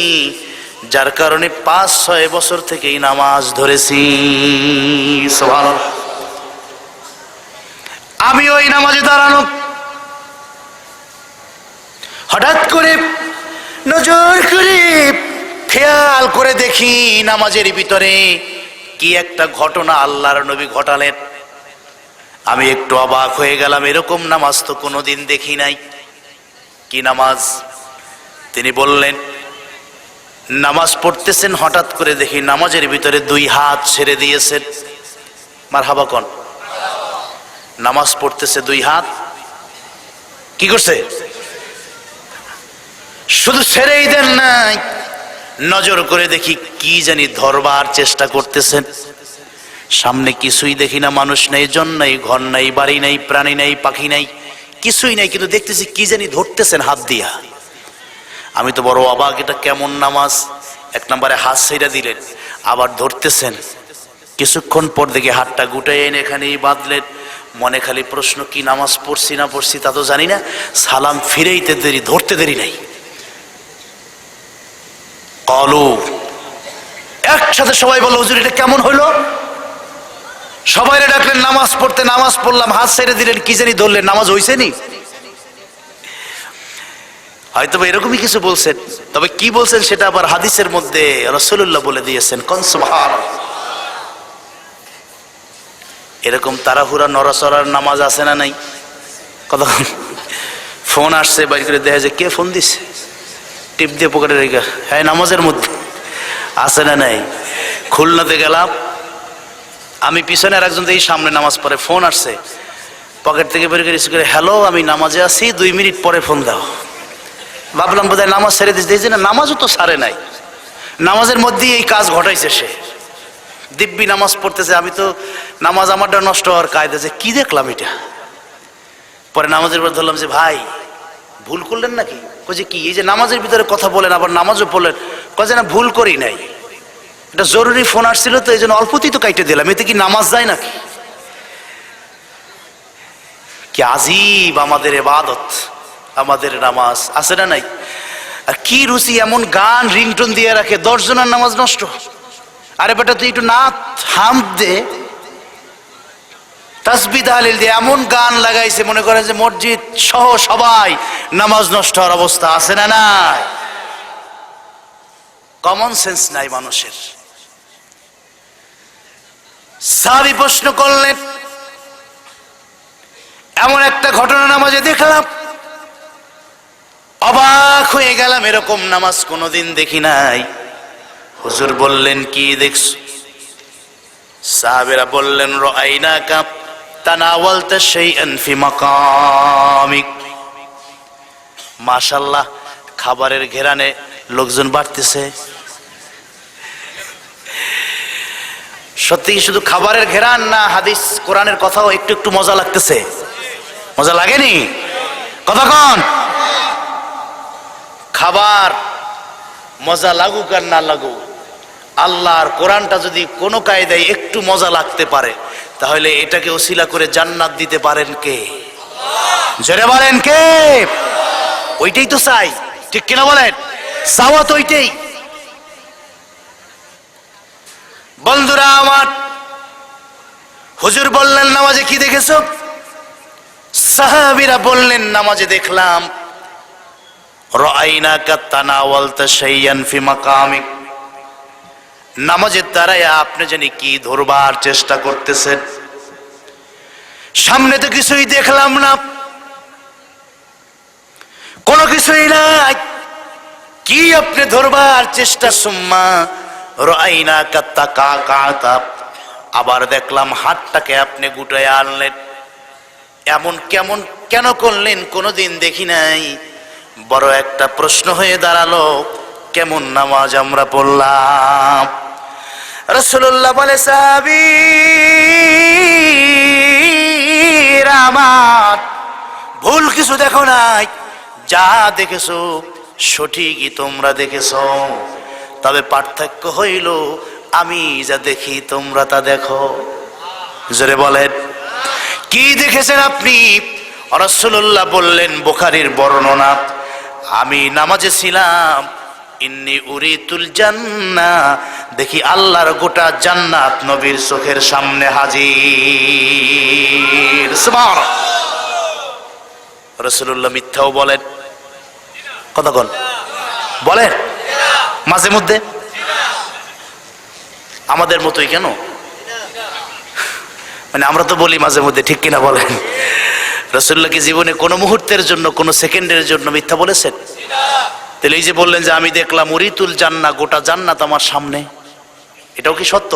A: যার কারণে 5-6 বছর থেকেই নামাজ ধরেছি। সুবহানাল্লাহ। আমি ওই নামাজে দাঁড়ানো, হঠাৎ করে নজর করে খেয়াল করে দেখি নামাজের ভিতরে কি একটা ঘটনা আল্লাহর নবী ঘটালেন। আমি একটু অবাক হয়ে গেলাম, এরকম নামাজ তো কোনোদিন দেখি নাই। কি নামাজ? তিনি বললেন, নামাজ পড়তেছেন, হঠাৎ করে দেখি নামাজের ভিতরে 2 হাত ছেড়ে দিয়েছেন। মারহাবা কোন? নামাজ পড়তেছে 2 হাত কি করছে? শুধু ছেড়েই দেন নাই, নজর করে দেখি কি জানি ধরবার চেষ্টা করতেছেন। সামনে কিছুই দেখি না, মানুষ নেই, জন নাই, ঘর নাই, বাড়ি নাই, প্রাণী নাই, পাখি নাই, কিছুই নাই, কিন্তু দেখতেছি কি জানি ধরতেছেন হাত দিয়া। আমি তো বড় অবাক, এটা কেমন নামাজ? 1 নম্বরে হাত ছেড়ে দিলেন, আবার ধরতেছেন। কিছুক্ষণ পর দেখি হাতটা গুটাই এনে এখানেই বাঁধলেন। মনে খালি প্রশ্ন, কি নামাজ পড়ছি না পড়ছি তা তো জানি না, সালাম ফিরেইতে দেরি, ধরতে দেরি নাই। কলু একসাথে সবাই বলল, হুজুর এটা কেমন হইল? সবাই ডাকলেন নামাজ পড়তে, নামাজ পড়লাম, হাত ছেড়ে দিলেন, কি জানি ধরলেন, নামাজ হইছে নি? হয়তো এরকমই কিছু বলছেন, তবে কি বলছেন সেটা আবার হাদিসের মধ্যে রাসূলুল্লাহ বলে দিয়েছেন। কোন সুবহানাল্লাহ। এরকম তাড়াহুড়া নড়াচড়ার নামাজ আছে না নাই? কত ফোন আসছে, বাইরে করে দেখা যায় কে ফোন দিছে, টিপ দিয়ে পকেটে রেখে, হ্যাঁ নামাজের মধ্যে আছে না নাই? খুলনাতে গেলাম আমি, পিছনে আর একজন এই সামনে নামাজ পড়ে, ফোন আসছে, পকেট থেকে বের করে, হ্যালো আমি নামাজে আছি, 2 মিনিট পরে ফোন দাও। ভাবলাম বোধহয় নামাজ ছেড়ে দিয়েছে, না নামাজও তো সারে নাই, নামাজের মধ্যেই এই কাজ ঘটাইছে সে। দিব্যি নামাজ পড়তেছে, আমি তো নামাজ আমারটা নষ্ট হওয়ার কায়দা, যে কি দেখলাম এটা। পরে নামাজের পর ধরলাম যে ভাই ভুল করলেন নাকি? কইছে কি? এই যে নামাজের ভিতরে কথা বলেন আবার নামাজও পড়লেন। কইছে না ভুল করি নাই, এটা জরুরি ফোন আসছিল তো এই জন্য অল্পতেই তো কাইটে দিলাম, এতে কি নামাজ যায় নাকি? কি আজীব আমাদের ইবাদত, আমাদের নামাজ আছে না নাই? আর কি রুচি, এমন গান রিংটোন দিয়ে রাখে, 10 জনের নামাজ নষ্ট। আরে বেটা তুই একটু না হাম দে, তাসবিহ তাহলিল দিয়ে এমন গান লাগাইছে মনে করেন যে মসজিদ সহ সবাই নামাজ নষ্ট হওয়ার অবস্থা আছে না নাই? কমন সেন্স নাই মানুষের। সাহাবী প্রশ্ন করলেন, এমন একটা ঘটনা নামাজে দেখলাম, অবাক হয়ে গেলাম, এরকম নামাজ কোনোদিন দেখি নাই। হুজুর বললেন, কি দেখছো? সাহাবীরা বললেন, রাআইনাকা তানাওয়ালতা শাইআন ফি মাকামিক। মাশাআল্লাহ, খাবারের ঘেরানে লোকজন বাড়তেছে। সত্যি শুধু খাবারের ঘেরান না, হাদিস কোরআনের কথাও একটু একটু মজা লাগতেছে। মজা লাগেনি? কতক্ষণ খাবার মজা লাগুক আর না লাগুক, আল্লাহর কোরআনটা যদি কোনো কায়দায় একটু মজা লাগতে পারে, তাহলে এটাকে ওসিলা করে জান্নাত দিতে পারেন কে? জোরে বলেন কে? ওইটাই তো চাই, ঠিক কিনা বলেন? চাওয়া তো ওইটাই। বন্ধুরা আমার, হুজুর বললেন, নামাজে কি দেখেছো? সাহাবীরা বললেন, নামাজে দেখলাম রাআইনাকা তানাওয়ালতা শাইআন ফি মাকামিক। নামাজের দ্বারাই আপনি জানি কি ধরবার চেষ্টা করতেছেন। সামনে তো কিছুই দেখলাম না, কোনো কিছুই নাই, কি আপনি ধরবার চেষ্টা? সুম্মা রাআইনাকা তাকাকাতা, আবার দেখলাম হাতটাকে আপনি গুটায় আনলেন। এমন কেমন কেন করলেন? কোনোদিন দেখি নাই। বড় একটা প্রশ্ন হয়ে দাঁড়ালো, কেমন নামাজ আমরা পড়লাম? রাসূলুল্লাহ বলে, সাহাবীরা আমার, ভুল কিছু দেখো নাই, যা দেখেছো সঠিকই তোমরা দেখেছো, তবে পার্থক্য হইল আমি যা দেখি তোমরা তা দেখো। জোরে বলেন, কি দেখেছেন আপনি? রাসূলুল্লাহ বললেন, বুখারীর বর্ণনা, আমি নামাজে ছিলাম, ইন্নী উরিতুল জান্নাহ, দেখি আল্লাহর গোটা জান্নাত নবীর চোখের সামনে হাজির। সুবহানাল্লাহ। রাসূলুল্লাহ মিথ্যাও বলেন? কতক্ষণ বলেন? মাঝে মধ্যে আমাদের মতোই কেন? মানে আমরা তো বলি মাঝে মধ্যে, ঠিক কিনা বলেন? রাসূলুল্লাহ কি জীবনে কোনো মুহূর্তের জন্য, কোনো সেকেন্ডের জন্য মিথ্যা বলেছেন? তাহলে এই যে বললেন যে আমি দেখলাম উরিতুল জান্নাহ, গোটা জান্নাত আমার সামনে, এটাও কি সত্য?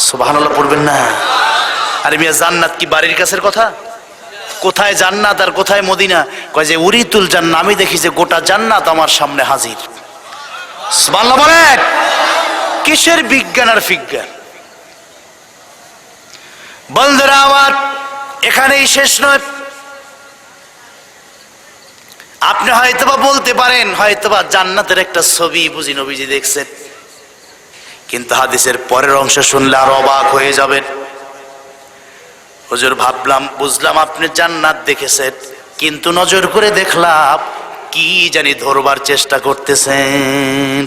A: সুবহানাল্লাহ পড়বেন না? আরে মিয়া, জান্নাত কি বাড়ির কাছের কথা? কোথায় জান্নাত আর কোথায় মদিনা? কয় যে উরিতুল জান্নাহ, আমি দেখি যে গোটা জান্নাত আমার সামনে হাজির। সুবহানাল্লাহ বলেন। কিসের বিজ্ঞান আর ফিজ্ঞান? বন্ধুরা আমার, এখানেই শেষ নয়। আপনি হয়তোবা বলতে পারেন, হয়তোবা জান্নাতের একটা ছবি বুঝি নবীজি দেখছেন, কিন্তু হাদিসের পরের অংশ শুনলে আর অবাক হয়ে যাবেন। হুজুর ভাবলাম, বুঝলাম আপনি জান্নাত দেখেছেন, কিন্তু নজর করে দেখলাম কি জানি ধরবার চেষ্টা করতেছেন।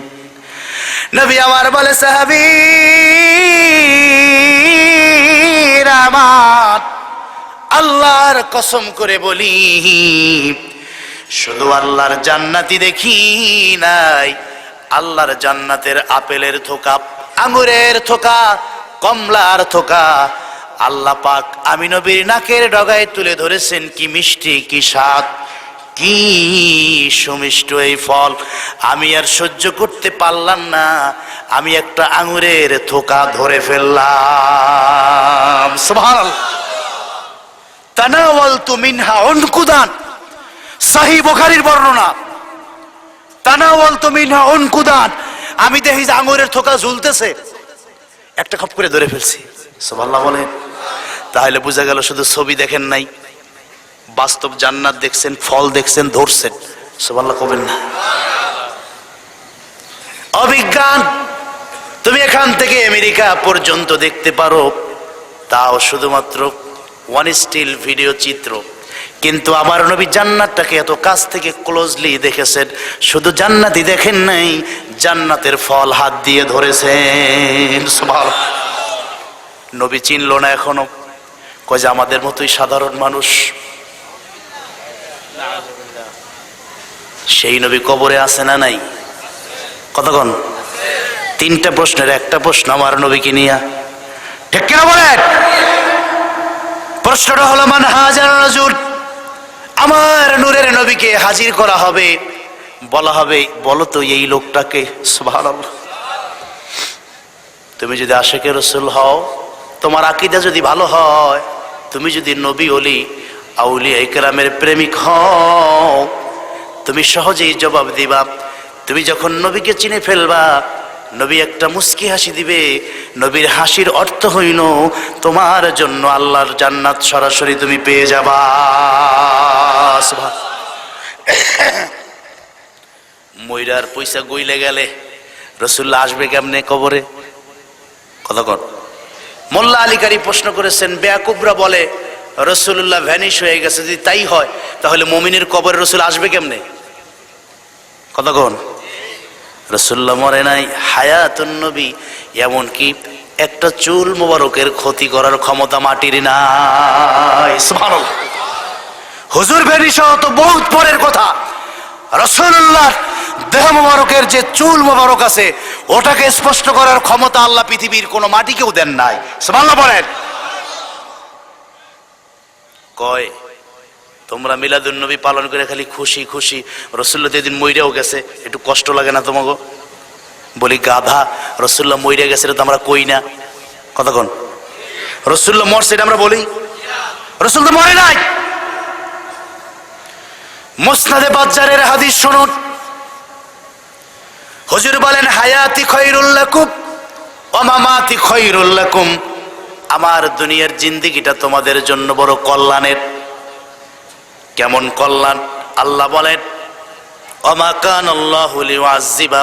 A: নবী আমার বলে, সাহাবীরা আমার, আল্লাহর কসম করে বলি, শুধু আল্লাহর জান্নাতি দেখি নাই, আল্লাহর জান্নাতের আপেলের থোকা, আঙ্গুরের থোকা, কমলার থোকা আল্লাহ পাক আমি নবীর নাকের ডগায় তুলে ধরেছেন। কি মিষ্টি, কি স্বাদ, কি সুমিষ্ট এই ফল! আমি আর সহ্য করতে পারলাম না, আমি একটা আঙ্গুরের থোকা ধরে ফেললাম। সুবহানাল্লাহ। তানাওয়ালতু মিনহা উনকুদান, সহিহ বুখারীর বর্ণনা। তানাওয়ালতু মিনহা উনকুদান, আমি দেখি যে আঙ্গুরের থোকা ঝুলতেছে, একটা খপ করে ধরে ফেলছি। সুবহানাল্লাহ বলেন। তাহলে বোঝা গেল শুধু ছবি দেখেন নাই, বাস্তব জান্নাত দেখছেন, ফল দেখছেন, ধরছেন। সুবহানাল্লাহ কবেন না? অবিজ্ঞান, তুমি এখান থেকে আমেরিকা পর্যন্ত দেখতে পারো, তাও শুধুমাত্র ওয়ান স্টিল ভিডিও চিত্র, কিন্তু আমার নবী জান্নাতটাকে এত কাছ থেকে ক্লোজলি দেখেছেন। শুধু জান্নাতই দেখেন নাই, জান্নাতের ফল হাত দিয়ে ধরেছেন। সুবহানাল্লাহ। নবী চিনল না এখনো, কয় যে আমাদের মতোই সাধারণ মানুষ। সেই নবী কবরে আছে না নাই? কতক্ষণ? তিনটা প্রশ্নের একটা প্রশ্ন আমার নবীকে নিয়ে, ঠিক কিনা বলেন? প্রশ্নটা হলো মান হাজার রাজুল, আমার নূরের নবীকে হাজির করা হবে, বলা হবে বলো তো এই লোকটাকে। সুবহানাল্লাহ। তুমি যদি আশিকে রাসূল হও, তোমার আকীদা যদি ভালো হয়, তুমি যদি নবী ওলি আউলিয়া ইকরামের প্রেমিক হও, তুমি সহজেই জবাব দিবা। তুমি যখন নবীকে চিনে ফেলবা, নবী একটা মুস্কি হাসি দিবে, নবীর হাসির অর্থ হইল তোমার জন্য আল্লাহর জান্নাত সরাসরি তুমি পেয়ে যাবা। ময়রার পয়সা গইলে গেলে রাসূলুল্লাহ আসবে কেমনে কবরে? কতক্ষণ? মোল্লা আলী কারি প্রশ্ন করেছেন, বেয়াকুবরা বলে রাসূলুল্লাহ ভ্যানিশ হয়ে গেছে, যদি তাই হয় তাহলে মুমিনের কবরে রাসূল আসবে কেমনে? কতক্ষণ? রাসূলুল্লাহ মরে নাই, হায়াতুন নবী, এমনকি একটা চুল মোবারকের ক্ষতি করার ক্ষমতা মাটির নাই। সুবহানাল্লাহ। হুজুর ভ্যানিশ হওয়া তো বহুত পরের কথা, রাসূলুল্লাহ দেহ মোবারকের যে চুল মোবারক আছে ওটাকে স্পষ্ট করার ক্ষমতা আল্লাহ পৃথিবীর কোনো মাটিকেও দেন নাই। সুবহানাল্লাহ বলেন। কয় তোমরা মিলাদুন নবী পালন করে খালি খুশি খুশি, রাসূলুল্লাহ যেদিন মইরাও গেছে একটু কষ্ট লাগে না তোমাকে? বলি গাধা, রাসূলুল্লাহ মইরা গেছে তো আমরা কই না। কতক্ষণ? রাসূলুল্লাহ মরছে এটা আমরা বলি? রাসূল তো মরে নাই। মুসনাদে বাজ্জারের হাদিস শুনুন, হুজুর বলেন হায়াতি খায়রুল লাকুম ওয়া মামাতি খায়রুল লাকুম, আমার দুনিয়ার জিন্দেগিটা তোমাদের জন্য বড় কল্যাণের। কেমন কল্যাণ? আল্লাহ বলেন ওয়া মা কানাল্লাহু লিয়ুআযযিবা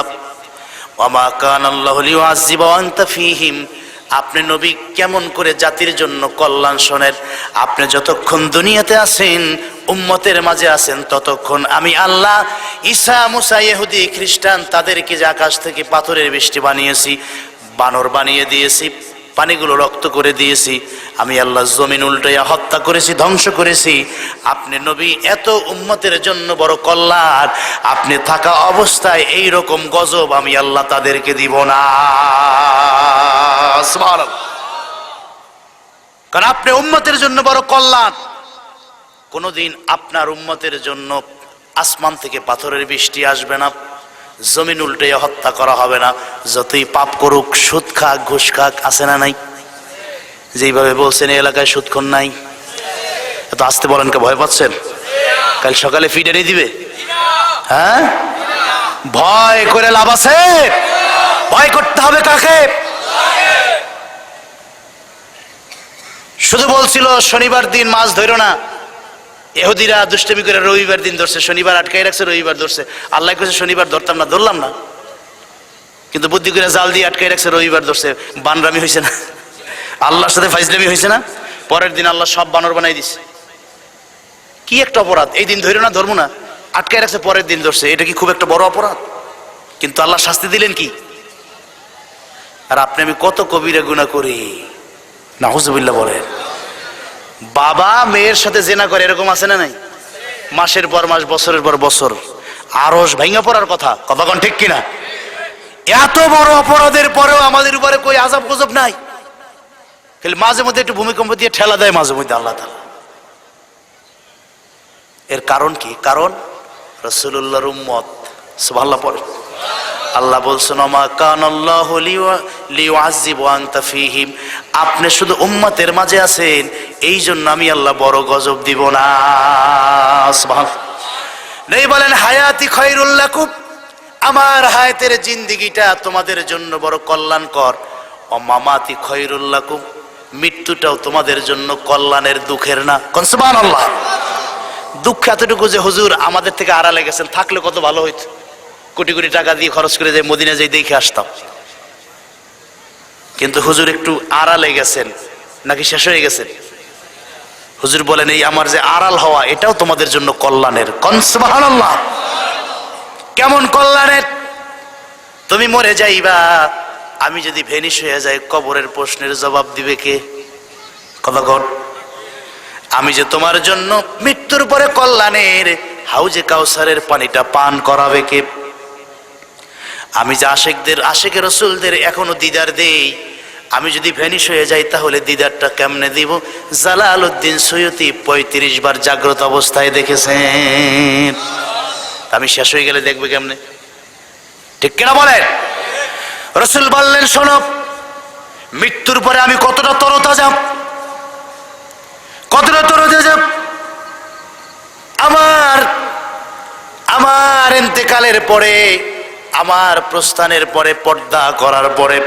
A: ওয়া মা কানাল্লাহু লিয়ুআযযিবা ওয়া আনতা ফীহিম। আপনি নবী কেমন করে জাতির জন্য কল্যাণ শোনেন, আপনি যতক্ষণ দুনিয়াতে আছেন উম্মতের মাঝে আছেন ততক্ষণ আমি আল্লাহ ঈসা মুসা ইহুদি খ্রিস্টান তাদেরকে যে আকাশ থেকে পাথরের বৃষ্টি বানিয়েছি, বানর বানিয়ে দিয়েছি, পানিগুলো রক্ত করে দিয়েছি, আমি আল্লাহ জমিন উল্টাইয়া হত্যা করেছি, ধ্বংস করেছি। আপনি নবী এত উম্মতের জন্য বড় কল্যাণ, আপনি থাকা অবস্থায় এই রকম গজব আমি আল্লাহ তাদেরকে দিব না। সুবহানাল্লাহ। কারণ আপনি উম্মতের জন্য বড় কল্যাণ। কোনদিন আপনার উম্মতের জন্য আসমান থেকে পাথরের বৃষ্টি আসবে না, জমিন উল্টে হত্যা করা হবে না। যতই পাপ করুক, সুদ খাক ঘুষ খাক, আছে না নাই? যেইভাবে বলছেন এই এলাকায় সুদখোর নাই, এত আসতে বলেন কে? ভয় পাচ্ছেন? কাল সকালে ফিডারি দিবে? হ্যাঁ, ভয় করে লাভ আছে? ভয় করতে হবে কাকে? শুধু বলছিল শনিবার দিন মাছ ধরো না, ইহুদিরা দুষ্টমি করে রবিবার দিন ধরছে, শনিবার আটকাই রাখছে, রবিবার ধরছে। আল্লাহ কইছে শনিবার ধরতাম না, ধরলাম না, কিন্তু বুদ্ধি করে জাল দিয়ে আটকাই রাখছে, রবিবার ধরছে। বানরামি হয়েছে না? আল্লাহর সাথে ফাইজলামি হয়েছে না? পরের দিন আল্লাহ সব বানর বানাই দিছে। কি একটা অপরাধ! এই দিন ধরো না, ধরবো না, আটকাই রাখছে, পরের দিন ধরছে। এটা কি খুব একটা বড় অপরাধ? কিন্তু আল্লাহ শাস্তি দিলেন কি? আর আপনি আমি কত কবিরা গুনাহ করি, নাউজুবিল্লাহ বলেন। বাবা মেয়ের সাথে জেনা করে, এরকম আছে না নাই? মাসের পর মাস, বছরের পর বছর, আরশ ভাঙা পড়ার কথা। কতক্ষণ ঠিক কিনা? এত বড় অপরাধের পরেও আমাদের উপরে কই আযাব গজব নাই? খালি মাঝে মধ্যে একটু ভূমিকম্প দিয়ে ঠেলা দেয় মাঝে মধ্যে আল্লাহ তাআলা। এর কারণ কি? কারণ রাসূলুল্লাহর উম্মত। সুবহানাল্লাহ পড়ে। আল্লাহ বলছেন ওমা কানাল্লাহু লিয়ুআযযিব ওয়া আনতা ফীহিম, আপনি শুধু উম্মতের মাঝে আছেন এই জন্য আমি আল্লাহ বড় গজব দিব না। সুবহানাল্লাহ। নেই বলেন হায়াতি খায়রুল লাকুম, আমার হায়াতের জিন্দেগিটা তোমাদের জন্য বড় কল্যাণকর। ও মামাতি খায়রুল লাকুম, মৃত্যুটাও তোমাদের জন্য কল্যাণের, দুঃখের না। কোন সুবহানাল্লাহ। দুঃখ এতটুকু যে হুজুর আমাদের থেকে আড়ালে গেছেন, থাকলে কত ভালো হইতো, কোটি কোটি টাকা দিয়ে খরচ করে যাই মদিনা যাই দেখে আসতাম। কিন্তু হুজুর একটু আড়ালে গেছেন, নাকি শেষ হয়ে গেছেন? হুজুর বলেন এই আমার যে আড়াল হওয়া এটাও তোমাদের জন্য কল্যাণের। কোন সুবহানাল্লাহ। কেমন কল্যাণের? তুমি মরে যাইবা, আমি যদি ভেনিশ হয়ে যাই, কবরের প্রশ্নের জবাব দিবে কে? কতক্ষণ? আমি যে তোমার জন্য মৃত্যুর পরে কল্যাণের হাউজে কাউসারের পানিটা পান করাবে কে? আমি যে আশেকের রাসূলদের এখনো দিদার দেই, আমি যদি ভ্যানিশ হয়ে যাই তাহলে দিদারটা কেমনে দিব? জালালউদ্দিন সৈয়দী 35 বার জাগ্রত অবস্থায় দেখেছেন। আমি শেষ হয়ে গেলে দেখবে কেমনে? ঠিক কিনা বলেন? রাসূল বললেন, শোনো, মৃত্যুর পরে আমি কতটা তরতাজা, কতটা তরতাজা। আমার ইন্তেকালের পরে, আমার প্রস্থানের পরে, পর্দা করার পরে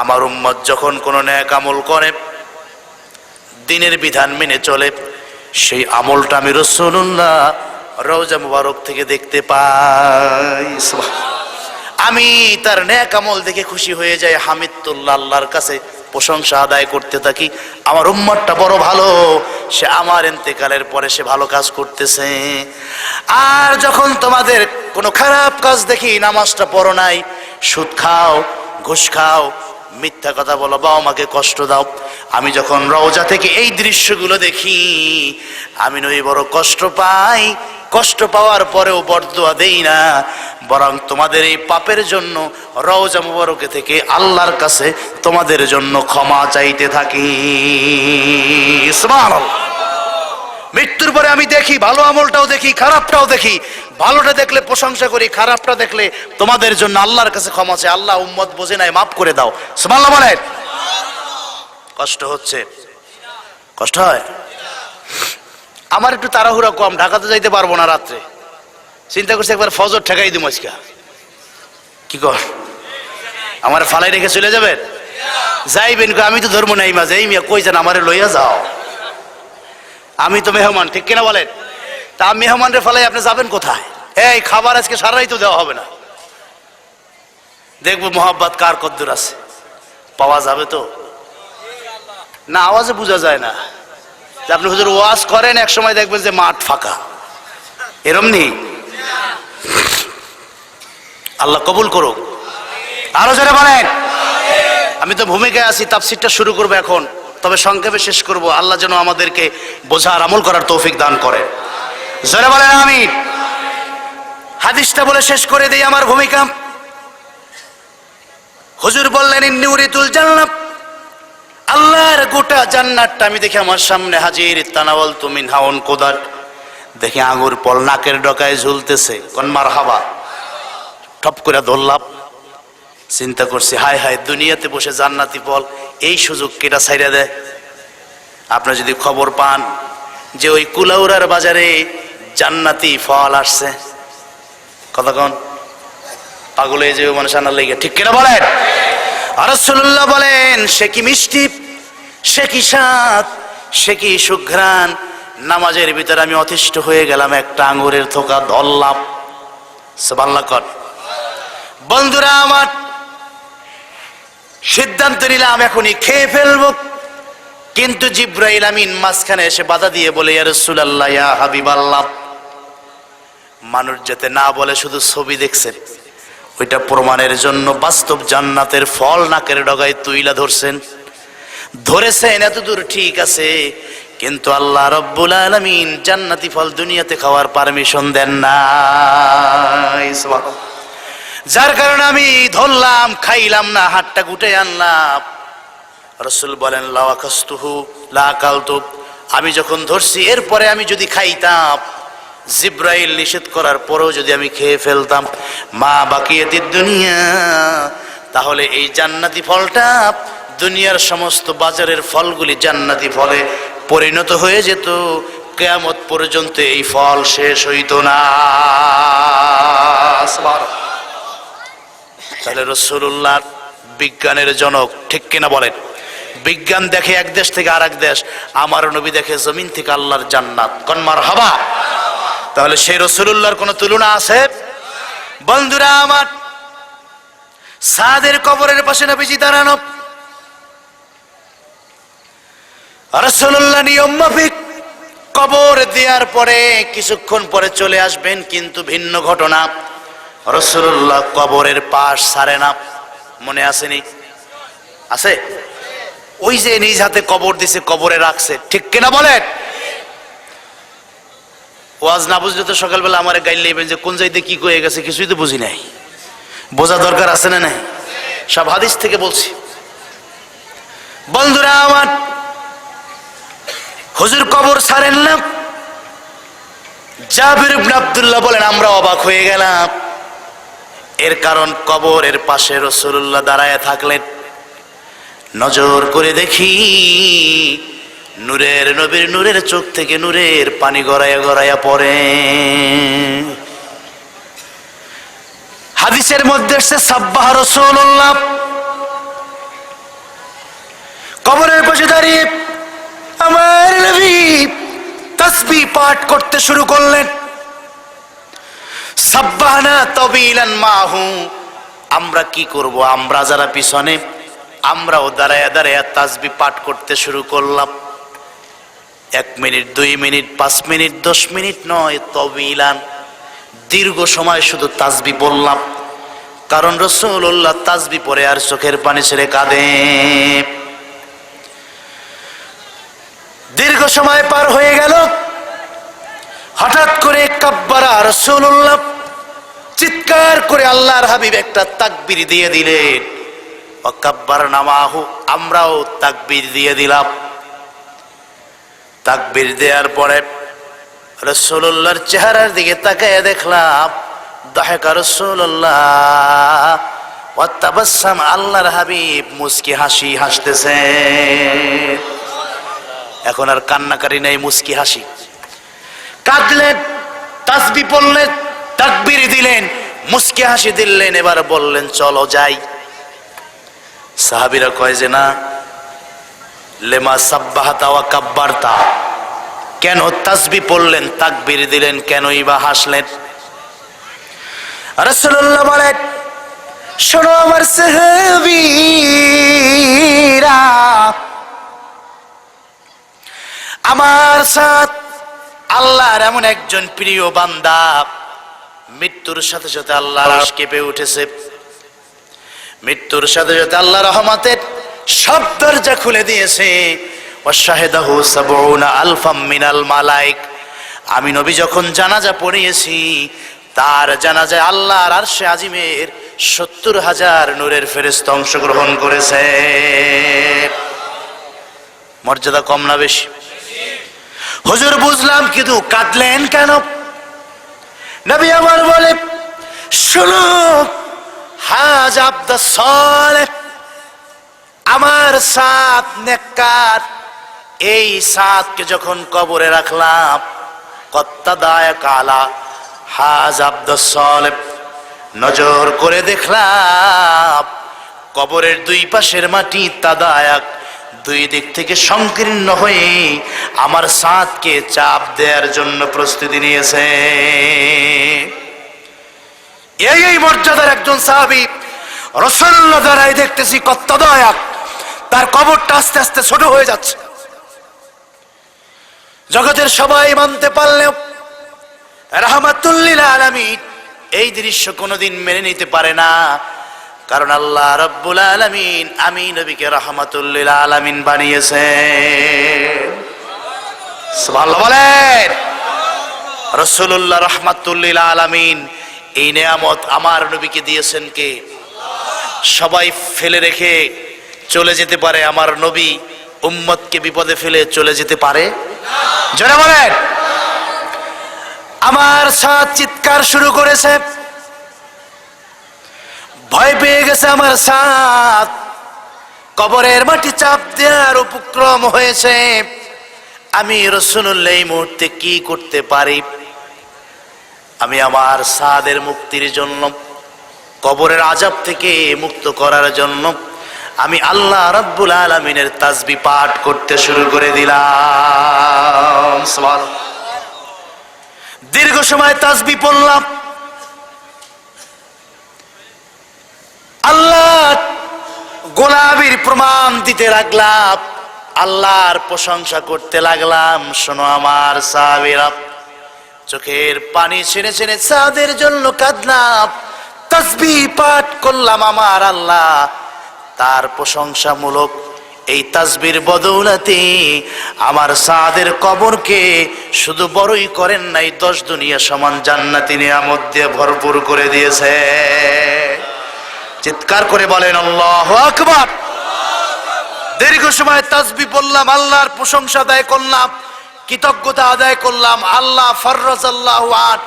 A: আমার উম্মত যখন কোনো নেক আমল করে, দ্বীনের বিধান মেনে চলে, সেই আমলটা আমি রাসূলুল্লাহ রওজা মুবারক থেকে দেখতে পাই। আমি তার নেক আমল দেখে খুশি হয়ে যাই, হামিদুল্লাহ, আল্লাহর কাছে প্রশংসা আদায় করতে থাকি। আমার উম্মতটা বড় ভালো, সে আমার ইন্তেকালের পরে সে ভালো কাজ করতেছে। আর যখন তোমাদের কোনো খারাপ কাজ দেখি, নামাজটা পড়ো নাই, সুদ খাও, ঘুষ খাও, মিথ্যা কথা বলো, বাবা মাকে কষ্ট দাও, আমি যখন রওজা থেকে এই দৃশ্যগুলো দেখি, আমি নই বড় কষ্ট পাই। কষ্ট পাওয়ার পরেও বরদোয়া দেই না, বরং তোমাদের এই পাপের জন্য রওজা মুবারকে থেকে আল্লাহর কাছে তোমাদের জন্য ক্ষমা চাইতে থাকি। সুবহানাল্লাহ। মৃত্যুর পরে আমি দেখি, ভালো আমলটাও দেখি, খারাপটাও দেখি। ভালোটা দেখলে প্রশংসা করি, খারাপটা দেখলে তোমাদের জন্য আল্লাহর কাছে ক্ষমা চাই। আল্লাহ, উম্মত বোঝে নাই, মাফ করে দাও। সুবহানাল্লাহ বলেন। কষ্ট হচ্ছে? কষ্ট হয়? আমার একটু তাড়াহুড়া কম, ঢাকাতে যাইতে পারবো না রাত্রে। চিন্তা করছি একবার ফজর ঠেকাই দিম আজকে। কি কর, আমার ফালাই রেখে চলে যাবেন? যাইবেন? আমি তো ধর্ম নাই মাঝে, এই মিয়া কই যান, আমারে লইয়া যাও, আমি তো মেহমান। ঠিক কিনা বলেন? তা মেহমানরে ফালাই আপনি যাবেন কোথায়? এই খাবার আজকে সারাই তো দেওয়া হবে না, দেখবো মোহাব্বত কার কদ্দুর আছে, পাওয়া যাবে তো না? আওয়াজে বোঝা যায় না যে আপনি হুজুর ওয়াজ করেন, এক সময় দেখবেন যে মাঠ ফাঁকা, এরম নেই। আল্লাহ কবুল করুক। আরো যারা বলেন। আমি তো ভূমিকায় আছি, তাফসীরটা শুরু করবো এখন, তবে সংক্ষেপে শেষ করব। আল্লাহ যেন আমাদেরকে বোঝার, আমল করার তৌফিক দান করে। যারা বলেন আমিন। হাদিসটা বলে শেষ করে দেই আমার ভূমিকা। হুজুর বললেন, ইন্নী উরিতুল জান্নাত, আল্লাহর গোটা জান্নাতটা আমি দেখি আমার সামনে হাজির। তানাওয়ালতু মিনহা উনকুদার, দেখি আঙ্গুর ফল নাকের ডকায় ঝুলতেছে। কোন মারহাবা, টপ করে ধরলাম। চিন্তা করছি, হায় হায়, দুনিয়াতে বসে জান্নাতি ফল, এই সুযোগ কেটা ছাইরা দেয়? আপনারা যদি খবর পান যে ওই কুলাউড়ার বাজারে জান্নাতি ফল আসছে, কথা কন, পাগল হয়ে যাবে মানুষ আনার লেগে। ঠিক কিনা বলেন? আর রাসূলুল্লাহ বলেন, সে কি মিষ্টি, সে কি স্বাদ, সে কি সুঘ্রাণ। নামাজের ভিতরে আমি অতিষ্ঠ হয়ে গেলাম, একটা আঙ্গুরের থোকা ধরলাম। সুবহানাল্লাহ কর। বন্ধুরা আমার, সিদ্ধান্ত নিলাম এখনই খেয়ে ফেলবো, কিন্তু জিবরাইল আমিন মাঝখানে এসে বাধা দিয়ে বলে, ইয়া রাসূলুল্লাহ, ইয়া হাবিবাল্লাহ, মানুষ যাতে না বলে শুধু ছবি দেখছেন, ওইটা প্রমাণের জন্য বাস্তব জান্নাতের ফল নাকের ডগায় তুইলা ধরেছেন। এতদূর ঠিক আছে, কিন্তু আল্লাহ রাব্বুল আলামিন জান্নাতি ফল দুনিয়াতে খাওয়ার পারমিশন দেন না। যার কারণে আমি ধরলাম, খাইলাম না, হাতটা গুটে আনলাম। রাসূল বলেন, লা আকাস্তুহু লা আকালতু, আমি যখন ধরছি এরপরে আমি যদি খাইতাম, জিবরাইল নিষেধ করার পরেও যদি আমি খেয়ে ফেলতাম, মা বাকিয়াতিদ দুনিয়া, তাহলে এই জান্নাতি ফলটা দুনিয়ার সমস্ত বাজারের ফলগুলি জান্নাতি ফলে পরিণত হয়ে যেত। কিয়ামত পর্যন্ত এই ফল শেষ হইত না। তাহলে রাসূলুল্লাহ বিজ্ঞানের জনক, ঠিক কিনা বলেন? বিজ্ঞান দেখে এক দেশ থেকে আরেক দেশ, আমার নবী দেখে জমিন থেকে আল্লাহর জান্নাত। কোন মারহাবা। তাহলে সেই রাসূলুল্লাহর কোনো তুলনা আছে? বন্ধুরা আমার, সাদের কবরের পাশে নবীজি দাঁড়ানো, রাসূলুল্লাহ নিয়ম মাফিক কবর দেওয়ার পরে কিছুক্ষণ পরে চলে আসবেন, কিন্তু ভিন্ন ঘটনা, রাসূলুল্লাহ কবরের পাশ ছাড়ে না। মনে আসেনি? আছে? ওই যে নিজ হাতে কবর দিছে, কবরে রাখছে, ঠিক কিনা বলেন? ওয়াজ না বুঝলে তো সকালবেলা আমারে গাইলে যে কোন যাইতে কি কয়ে গেছে কিছুই তো বুঝি নাই। বোঝা দরকার আছে না নাই? সব হাদিস থেকে বলছি। বন্ধুরা আমার, হুজুর কবর ছাড়েন না। জাবির ইবনে আব্দুল্লাহ বলেন আমরা অবাক হয়ে গেলাম। এর কারণ কবরের পাশে রাসূলুল্লাহ দাঁড়ায় থাকলেন। নজর করে দেখি নূরের নবীর নূরের চোখ থেকে নূরের পানি গড়াইয়া গড়াইয়া পড়ে। হাদিসের মধ্যে এসেছে সাব্বাহ রাসূলুল্লাহ। কবরের পাশে দাঁড়িয়ে আমার নবী তাসবিহ পাঠ করতে শুরু করলেন। সাব্বাহনা তাবিলান মাহু। আমরা কি করব? আমরা যারা পিছনে, আমরাও দাঁড়ায়া দাঁড়ায়া তাসবিহ পাঠ করতে শুরু করলাম। 1 মিনিট, 2 মিনিট, 5 মিনিট, 10 মিনিট নয়, তাবিলান, দীর্ঘ সময় শুধু তাসবিহ বললাম। কারণ রাসূলুল্লাহ তাসবিহ পড়ে আর চোখের পানি ছেড়ে কাঁদে। দীর্ঘ সময় পার হয়ে গেল। হঠাৎ করে কাব্বারা রাসূলুল্লাহ চিৎকার করে আল্লাহর হাবিব একটা তাকবীর দিয়ে দিলেন। ও কাব্বারনা মাহু, আমরাও তাকবীর দিয়ে দিলাম। তাকবীর দেওয়ার পরে রাসূলুল্লাহর চেহারার দিকে তাকায় দেখলাম দাহিকা রাসূলুল্লাহ ওয়া তাবাসসাম, আল্লাহর হাবিব মুস্কি হাসি হাসতেছে। এখন আর কান্নাকারি নাই, মুস্কি হাসি। কাঁদলেন, তাসবিহ পড়লেন, তাকবীর দিলেন, মুস্কি হাসি দিলেন। এবার বললেন চলো যাই। সাহাবীরা কয় যে না, লেমা সাব্বাহাতা ওয়া কাব্বারতা, কেন তাসবিহ পড়লেন, তাকবীর দিলেন, কেনই বা হাসলেন? রাসূলুল্লাহ বলেন শোনো আমার সাহাবীরা, আমার সাথে আল্লাহর এমন একজন প্রিয় বান্দা মৃত্যুর সাথে সাথে আল্লাহর আরশ কেঁপে উঠেছে। মৃত্যুর সাথে সাথে আল্লাহ রহমতের সব দরজা খুলে দিয়েছে। ওয়াশাহিদাহু ৭০ আলফাম মিনাল মালায়েক। আমি নবী যখন জানাজা পড়িয়েছি, তার জানাজায় আল্লাহর আরশে আজিমের ৭০,০০০ নূরের ফেরেশতা অংশগ্রহণ করেছে। মর্যাদা কম না বেশি? হুজুর বুঝলাম, কিন্তু কাঁদলেন কেন? নবী আমার বলে শোনো, হাজ আব্দুস সালেহ, আমার সাত নেককার, এই সাতকে যখন কবরে রাখলাম, কত্তাদায়া কালা হাজ আব্দুস সালেহ, নজর করে দেখলাম কবরের দুই পাশের মাটি তাদায়াক, দুই দিক থেকে সংকীর্ণ হয়ে আমার সাতকে চাপ দেওয়ার জন্য প্রস্তুতি নিয়েছে। এই মর্যাদার একজন সাহাবী রাসূলুল্লাহ দ্বারাই দেখতেছি কত্তাদায়াক, তার কবরটা আস্তে আস্তে ছোট হয়ে যাচ্ছে। জগতের সবাই মানতে পারলেও রাহমাতুল লিল আলামিন এই দৃশ্য কোনোদিন মেনে নিতে পারে না। কারণ আল্লাহ রাব্বুল আলামিন আমি নবীকে রাহমাতুল লিল আলামিন বানিয়েছেন। সুবহানাল্লাহ বলেন। রাসূলুল্লাহ রাহমাতুল লিল আলামিন, এই নিয়ামত আমার নবীকে দিয়েছেন কে? সবাই ফেলে রেখে চলে যেতে পারে, আমার নবী উম্মতকে বিপদে ফেলে চলে যেতে পারে? জোরে বলেন। আমার সাথ চিৎকার শুরু করেছে, ভয় পেয়ে গেছে আমার সাথ, কবরের মাটি চাপ দেওয়ার উপক্রম হয়েছে। আমি রাসূলুল্লাহ এই মুহূর্তে কি করতে পারি? আমি আমার সাদের মুক্তির জন্য, কবরের আযাব থেকে মুক্ত করার জন্য আমি আল্লাহ রাব্বুল আলামিনের তাসবিহ পাঠ করতে শুরু করে দিলাম। সুবহানাল্লাহ। দীর্ঘ সময় তাসবিহ পড়লাম, আল্লাহ গোলামির প্রমাণ দিতে লাগলাম, আল্লাহর প্রশংসা করতে লাগলাম। শোনো আমার সাহাবীরা, চোখের পানি ছেড়ে ছেড়ে সাদের জন্য কাঁদলাম, তাসবিহ পাঠ করলাম। আমার আল্লাহ তার প্রশংসামূলক এই তাসবির বদৌলতে আমার সাদের কবরকে শুধু বড়ই করেন নাই, 10 দুনিয়া সমান জান্নাতি নিয়ামত দিয়ে ভরপুর করে দিয়েছে। চিৎকার করে বলেন আল্লাহু আকবার। দীর্ঘ সময় তাসবিহ বললাম, আল্লাহর প্রশংসা আদায় করলাম, কৃতজ্ঞতা আদায় করলাম। আল্লাহ ফররাজাল্লাহু আন,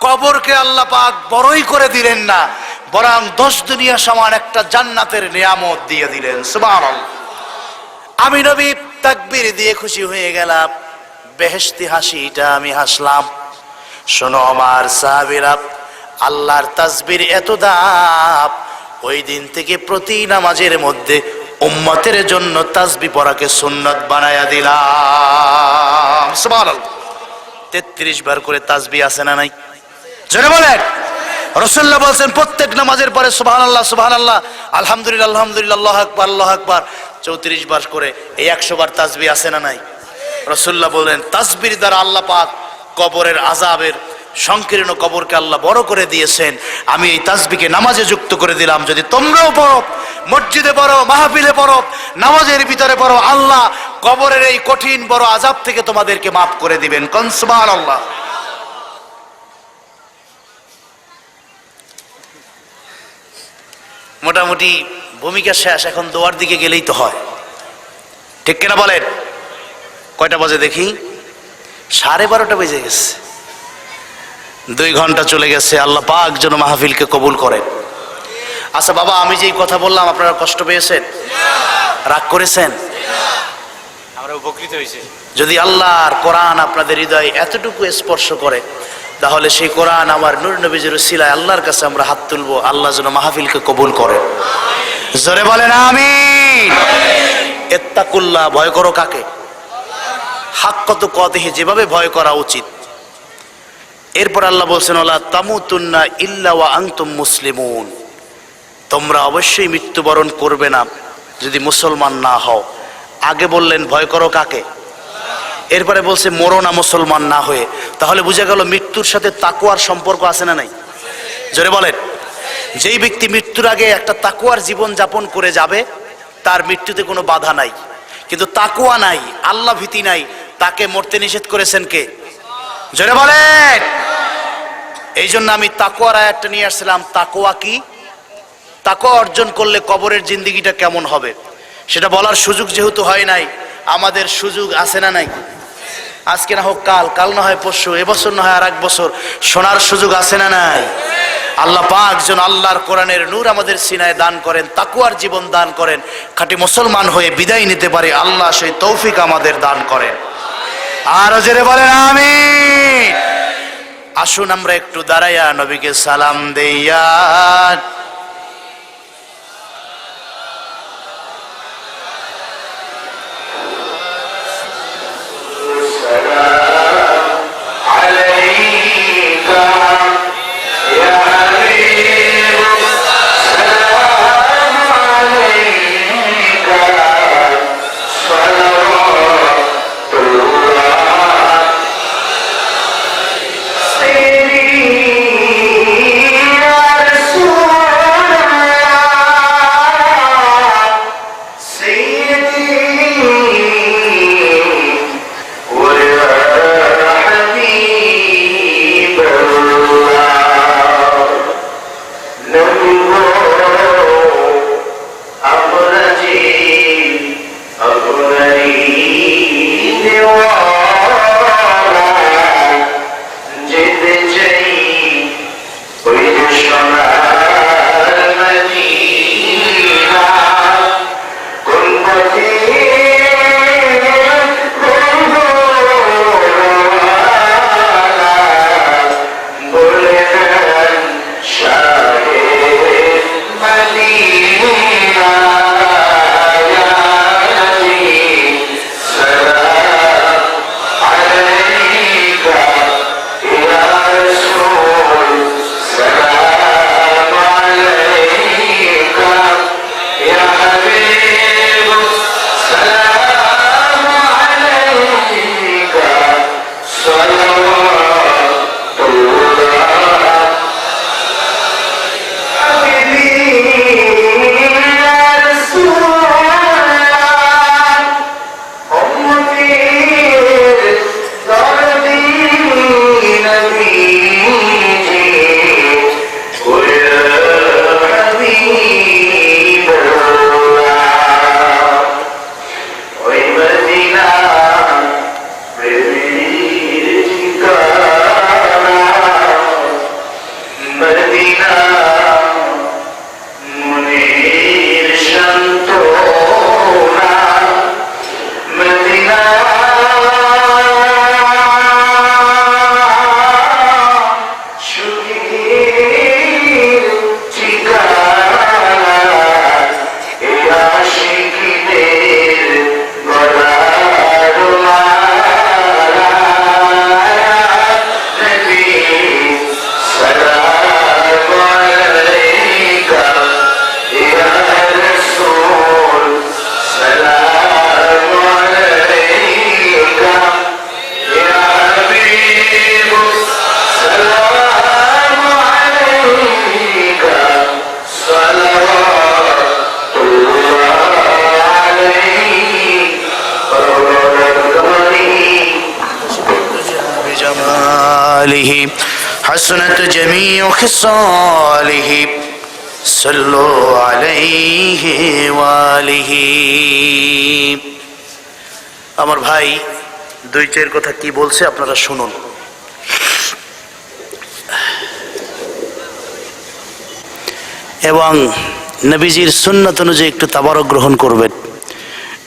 A: কবরকে আল্লাহ পাক বড়ই করে দিলেন না, বরং 10 দুনিয়া সমান একটা জান্নাতের নিয়ামত দিয়ে দিলেন। সুবহানাল্লাহ। আমি নবী তাকবীর দিয়ে খুশি হয়ে গেলাম, বেহেশতি হাসিটা আমি হাসলাম। শোনো আমার সাহাবীরা, আল্লাহর তাসবির এত দাম, ওই দিন থেকে প্রতি নামাজের মধ্যে উম্মতের জন্য তাসবিহ পড়াকে সুন্নাত বানায়া দিলাম। সুবহানাল্লাহ। 33 বার করে তাসবিহ আছে না নাই? জোরে বলেন। রাসূলুল্লাহ বলেন প্রত্যেক নামাজের পরে সুবহানাল্লাহ সুবহানাল্লাহ, আলহামদুলিল্লাহ আলহামদুলিল্লাহ, আল্লাহু আকবার আল্লাহু আকবার 34 বার করে, এই 100 বার তাসবিহ আছে না নাই? রাসূলুল্লাহ বলেন তাসবির দ্বারা আল্লাহ পাক কবরের আযাবের সংকীর্ণ কবরকে আল্লাহ বড় করে দিয়েছেন। আমি এই তাসবিহকে নামাজে যুক্ত করে দিলাম। যদি তোমরাও পড়ো, মসজিদে পড়ো, মাহফিলে পড়ো, নামাজের ভিতরে পড়ো, আল্লাহ কবরের এই কঠিন বড় আযাব থেকে তোমাদেরকে মাফ করে দিবেন। কোন সুবহানাল্লাহ। মোটামুটি ভূমিকা শেষ, এখন দোয়ার দিকে গেলেই তো হয়, ঠিক কিনা বলেন? কয়টা বাজে দেখি? 12:30 বেজে গেছে। 2 ঘন্টা চলে গেছে। আল্লাহ পাক যেন মাহফিলকে কবুল করেন। আচ্ছা বাবা, আমি যেই কথা বললাম আপনারা কষ্ট পেয়েছেন? রাগ করেছেন?
B: আমরা উপকৃত হয়েছি।
A: যদি আল্লাহর কোরআন আপনাদের হৃদয়ে এতটুকু স্পর্শ করে, তাহলে সেই কোরআন আমার নূর নবীজির উসিলায় আল্লাহর কাছে আমরা হাত তুলবো, আল্লাহ যেন মাহফিলকে কবুল করেন। জোরে বলেন আমিন। ইত্তাকুল্লাহ, ভয় করো কাকে? হাক্কা তুকাতিহি, যেভাবে ভয় করা উচিত। এরপর আল্লাহ বলছেন ওয়ালা তামুতুন্না ইল্লা ওয়া আনতুম মুসলিমুন, তোমরা অবশ্যই মৃত্যুবরণ করবে না যদি মুসলমান না হও। আগে বললেন ভয় করো কাকে, এরপরে বলছে মরো না মুসলমান না হয়ে। তাহলে বুঝা গেল মৃত্যুর সাথে তাকওয়ার সম্পর্ক আছে না নাই? জোরে বলেন। যেই ব্যক্তি মৃত্যুর আগে একটা তাকওয়ার জীবন যাপন করে যাবে, তার মৃত্যুতে কোনো বাধা নাই। কিন্তু তাকওয়া নাই, আল্লাহ ভীতি নাই, তাকে মরতে নিষেধ করেছেন কে? জোরে বলেন। এই জন্য আমি তাকওয়ার আয়াতটা নিয়ে আসছিলাম। তাকওয়া কি? তাকওয়া অর্জন করলে কবরের জিন্দেগিটা কেমন হবে সেটা বলার সুযোগ যেহেতু হয় নাই, আমাদের সুযোগ আছে না নাই? আজকে না হোক কাল, কাল না হয় পরশু, এবছর না হয় আর 1 বছর, শোনার সুযোগ আছে না নাই? আল্লাহ পাক যেন আল্লাহর কোরআনের নূর আমাদের সিনায় দান করেন, তাকওয়ার জীবন দান করেন, খাঁটি মুসলমান হয়ে বিদায় নিতে পারে আল্লাহ সেই তৌফিক আমাদের দান করেন। আর জোরে বলেন আমিন। আসুন আমরা একটু দাঁড়াইয়া নবীকে সালাম দেইয়া। حسنت جميع خصاله صلوا عليه وآله আমার ভাই দুই চার কথা কি বলছে আপনারা শুনুন। এবং নবীজির সুন্নাত অনুযায়ী একটু তাবারক গ্রহণ করবেন।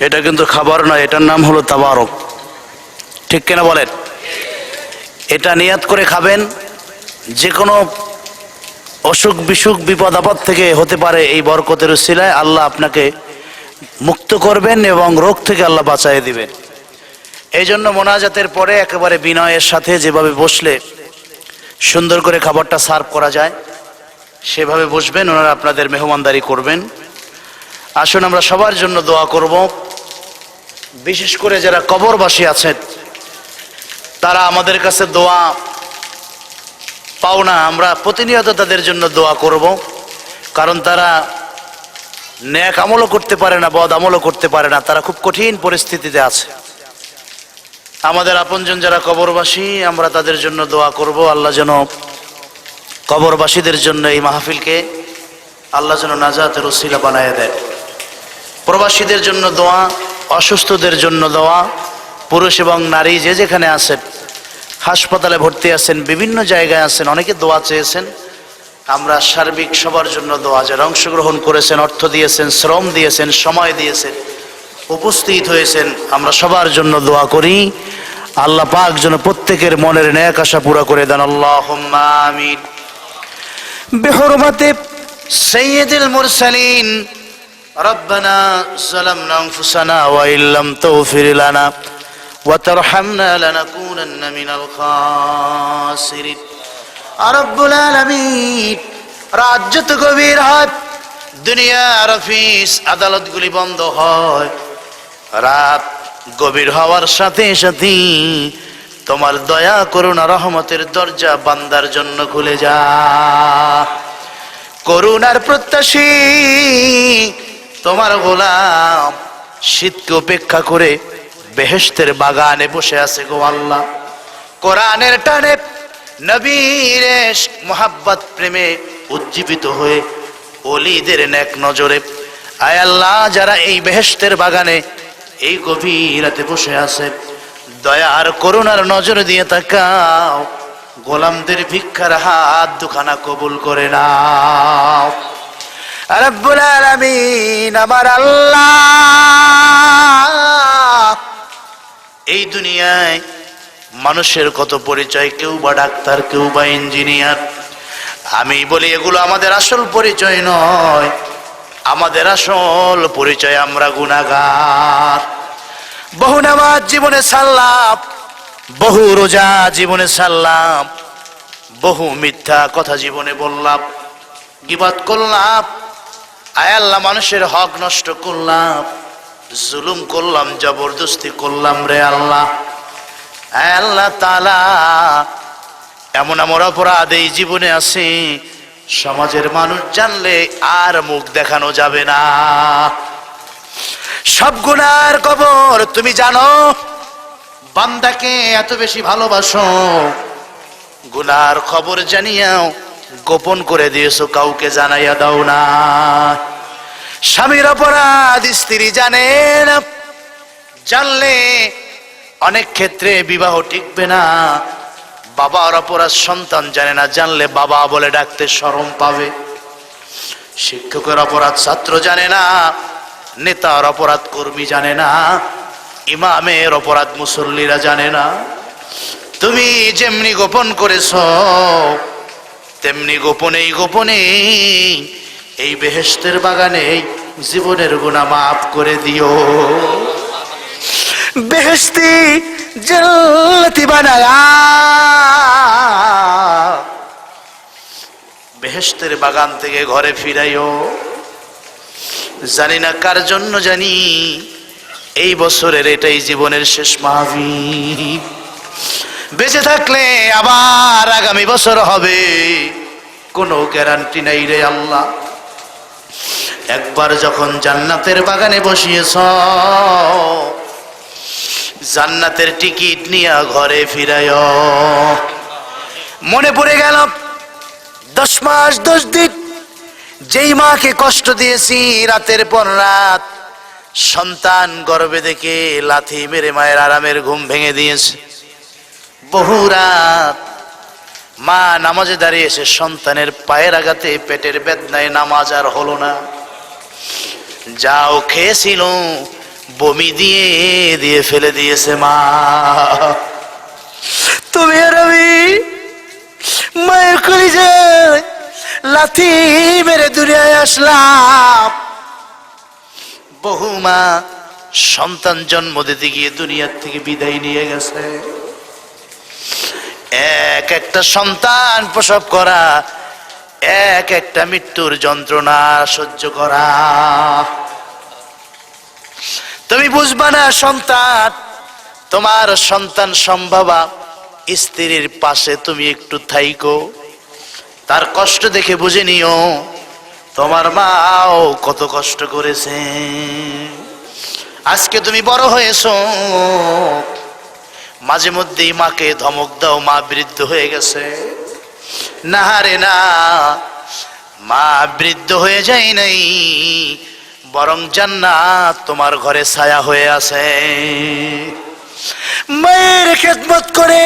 A: এটা কিন্তু খাবার নয়, এটার নাম হলো তাবারক। ঠিক কিনা বলেন? এটা নিয়াত করে খাবেন। যে কোনো অসুখ বিসুখ বিপদ আপদ থেকে হতে পারে এই বরকতের উসিলায় আল্লাহ আপনাকে মুক্ত করবেন এবং রোগ থেকে আল্লাহ বাঁচায় দিবেন। এই জন্য মোনাজাতের পরে একেবারে বিনয়ের সাথে যেভাবে বসলে সুন্দর করে খাবারটা সার্ভ করা যায় সেভাবে বসবেন, ওনারা আপনাদের মেহমানদারি করবেন। আসুন আমরা সবার জন্য দোয়া করব। বিশেষ করে যারা কবরবাসী আছেন তারা আমাদের কাছে দোয়া পাও না, আমরা প্রতিনিয়ত তাদের জন্য দোয়া করব। কারণ তারা নেক আমলও করতে পারে না, বদ আমলও করতে পারে না, তারা খুব কঠিন পরিস্থিতিতে আছে। আমাদের আপনজন যারা কবরবাসী আমরা তাদের জন্য দোয়া করব। আল্লাহ যেন কবরবাসীদের জন্য এই মাহফিলকে আল্লাহ যেন নাজাতের ওসিলা বানায় দেন। প্রবাসীদের জন্য দোয়া, অসুস্থদের জন্য দোয়া, পুরুষ এবং নারী যে যেখানে আছেন, হাসপাতালে ভর্তি আছেন, বিভিন্ন জায়গায় আছেন, অনেকে দোয়া চেয়েছেন। আমরা সার্বিক সবার জন্য দোয়া, যারা অংশগ্রহণ করেছেন, অর্থ দিয়েছেন, শ্রম দিয়েছেন, সময় দিয়েছেন, উপস্থিত হয়েছেন, আমরা সবার জন্য দোয়া করি। আল্লাহ পাক যেন প্রত্যেকের মনের নেক আশা পুরা করে দেন। আল্লাহুম্মা আমিন। বিহুরমাতি সাইয়্যিদিল মুরসালিন রব্বানা যালামনা আনফুসানা ওয়া ইল্লাম তাগফির লানা ওয়া তারহামনা লানাকুনান্না মিনাল খাসিরিন। রব্বুল আলামিন, রাত যত গভীর হয়, দুনিয়ার অফিস আদালতগুলি বন্ধ হয়, রাত গভীর হওয়ার সাথে সাথে তোমার দয়া করুণা রহমতের দরজা বান্দার জন্য খুলে যা। করুণার প্রত্যাশী তোমার গোলাম শীতকে উপেক্ষা করে বেহেশতের বাগানে বসে আছে গো আল্লাহ। কোরআনের টানে নবীর মোহাব্বত প্রেমে উজ্জীবিত হয়ে ওলিদের নেক নজরে আয় আল্লাহ, যারা এই বেহেশতের বাগানে এই গভীর রাতে বসে আছে, দয়া আর করুণার নজর দিয়ে তাকাও, গোলামদের ভিক্ষার হাত দুখানা কবুল করে নাও। রব্বুল আলামিন, আমার আল্লাহ, এই দুনিয়ায় মানুষের কত পরিচয়, কেউ বা ডাক্তার, কেউ বা ইঞ্জিনিয়ার। আমি বলি এগুলো আমাদের আসল পরিচয় নয়, আমাদের আসল পরিচয় আমরা গুনাহগার। বহু নামাজ জীবনে সারলাম, বহু রোজা জীবনে সারলাম, বহু মিথ্যা কথা জীবনে বললাম, গীবত করলাম, আয় আল্লাহ মানুষের হক নষ্ট করলাম, জুলুম করলাম, জবরদস্তি করলাম রে আল্লাহ। আয় আল্লাহ তাআলা, এমন আমার অপরাধ এই জীবনে আছে সমাজের মানুষ জানলে আর মুখ দেখানো যাবে না। সব গুনার কবর তুমি জানো, বান্দাকে এত বেশি ভালোবাসো, গুনার খবর জানিয়াও গোপন করে দিয়েছো, কাউকে জানাইয়া দাও না। স্বামীর অপরাধ স্ত্রী জানে না, জানলে অনেক ক্ষেত্রে বিবাহ টিকবে না। বাবার অপরাধ সন্তান জানে না, জানলে বাবা বলে ডাকতে শরম পাবে। শিক্ষকের অপরাধ ছাত্র জানে না, নেতার অপরাধ কর্মী জানে না, ইমামের অপরাধ মুসল্লিরা জানে না। তুমি যেমনি গোপন করেছ, তেমনি গোপনেই গোপনেই এই বেহেশতের বাগানে জীবনের গুনাহ মাফ করে দিও। বেহেশতি জান্নাতি বানায়া বেহেশতের বাগান থেকে ঘরে ফিরাইও। জানি না কার জন্য, জানি এই বছরের এটাই জীবনের শেষ মাহফিল। বেঁচে থাকলে আবার আগামী বছর হবে, কোনো গ্যারান্টি নাই রে আল্লাহ। একবার যখন জান্নাতের বাগানে বসিয়েছ, জান্নাতের টিকিট নিয়ে ঘরে ফিরায়। মনে পড়ে গেল 10 মাস 10 দিন যেই মাকে কষ্ট দিয়েছি, রাতের পর রাত সন্তান গর্ভে দেখে লাথি মেরে মায়ের আরামের ঘুম ভেঙে দিয়েছে। বহু রাত মা নামাজে দাঁড়িয়েছে, সন্তানের পায়ের আঘাতে পেটের বেদনায় নামাজ আর হলো না। যাও খেয়েছিল বমি দিয়ে দিয়ে ফেলে দিয়েছে মা। তুমি আর আমি মায়ের কলিজায় লাথি মেরে দুনিয়ায় আসলাম। বহু মা সন্তান জন্ম দিতে গিয়ে দুনিয়ার থেকে বিদায় নিয়ে গেছে। এক একটা সন্তান প্রসব করা, এক একটা মৃত্যুর যন্ত্রণা সহ্য করা। তুমি বুঝবা না সন্তান, তোমার সন্তান সম্ভবা স্ত্রীর পাশে তুমি একটু থাইকো, তার কষ্ট দেখে বুঝে নিও তোমার মাও কত কষ্ট করেছে। আজকে তুমি বড় হয়েছো, মাঝে মধ্যেই মাকে ধমক দাও, মা বৃদ্ধ হয়ে গেছে। না রে না, মা বৃদ্ধ হয়ে যায় নাই, বরং জান্নাত তোমার ঘরে ছায়া হয়ে আছে। মায়ের খেদমত করে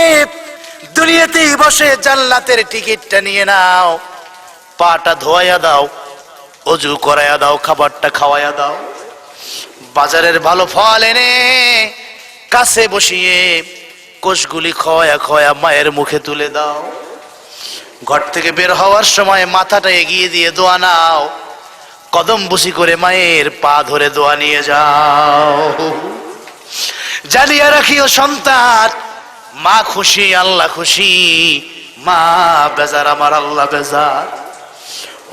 A: দুনিয়াতেই বসে জান্নাতের টিকিটটা নিয়ে নাও। পাটা ধোয়াইয়া দাও, অজু করাইয়া দাও, খাবারটা খাওয়াইয়া দাও। বাজারের ভালো ফল এনে কাছে বসিয়ে কোষগুলি খোয়া খোয়া মায়ের মুখে তুলে দাও। ঘর থেকে বের হওয়ার সময় মাথাটা এগিয়ে দিয়ে দোয়া নাও, কদম বসি করে মায়ের পা ধরে দোয়া নিয়ে যাও। জানিয়া রাখিও সন্তান, মা খুশি আল্লাহ খুশি, মা বেজার আমার আল্লাহ বেজার।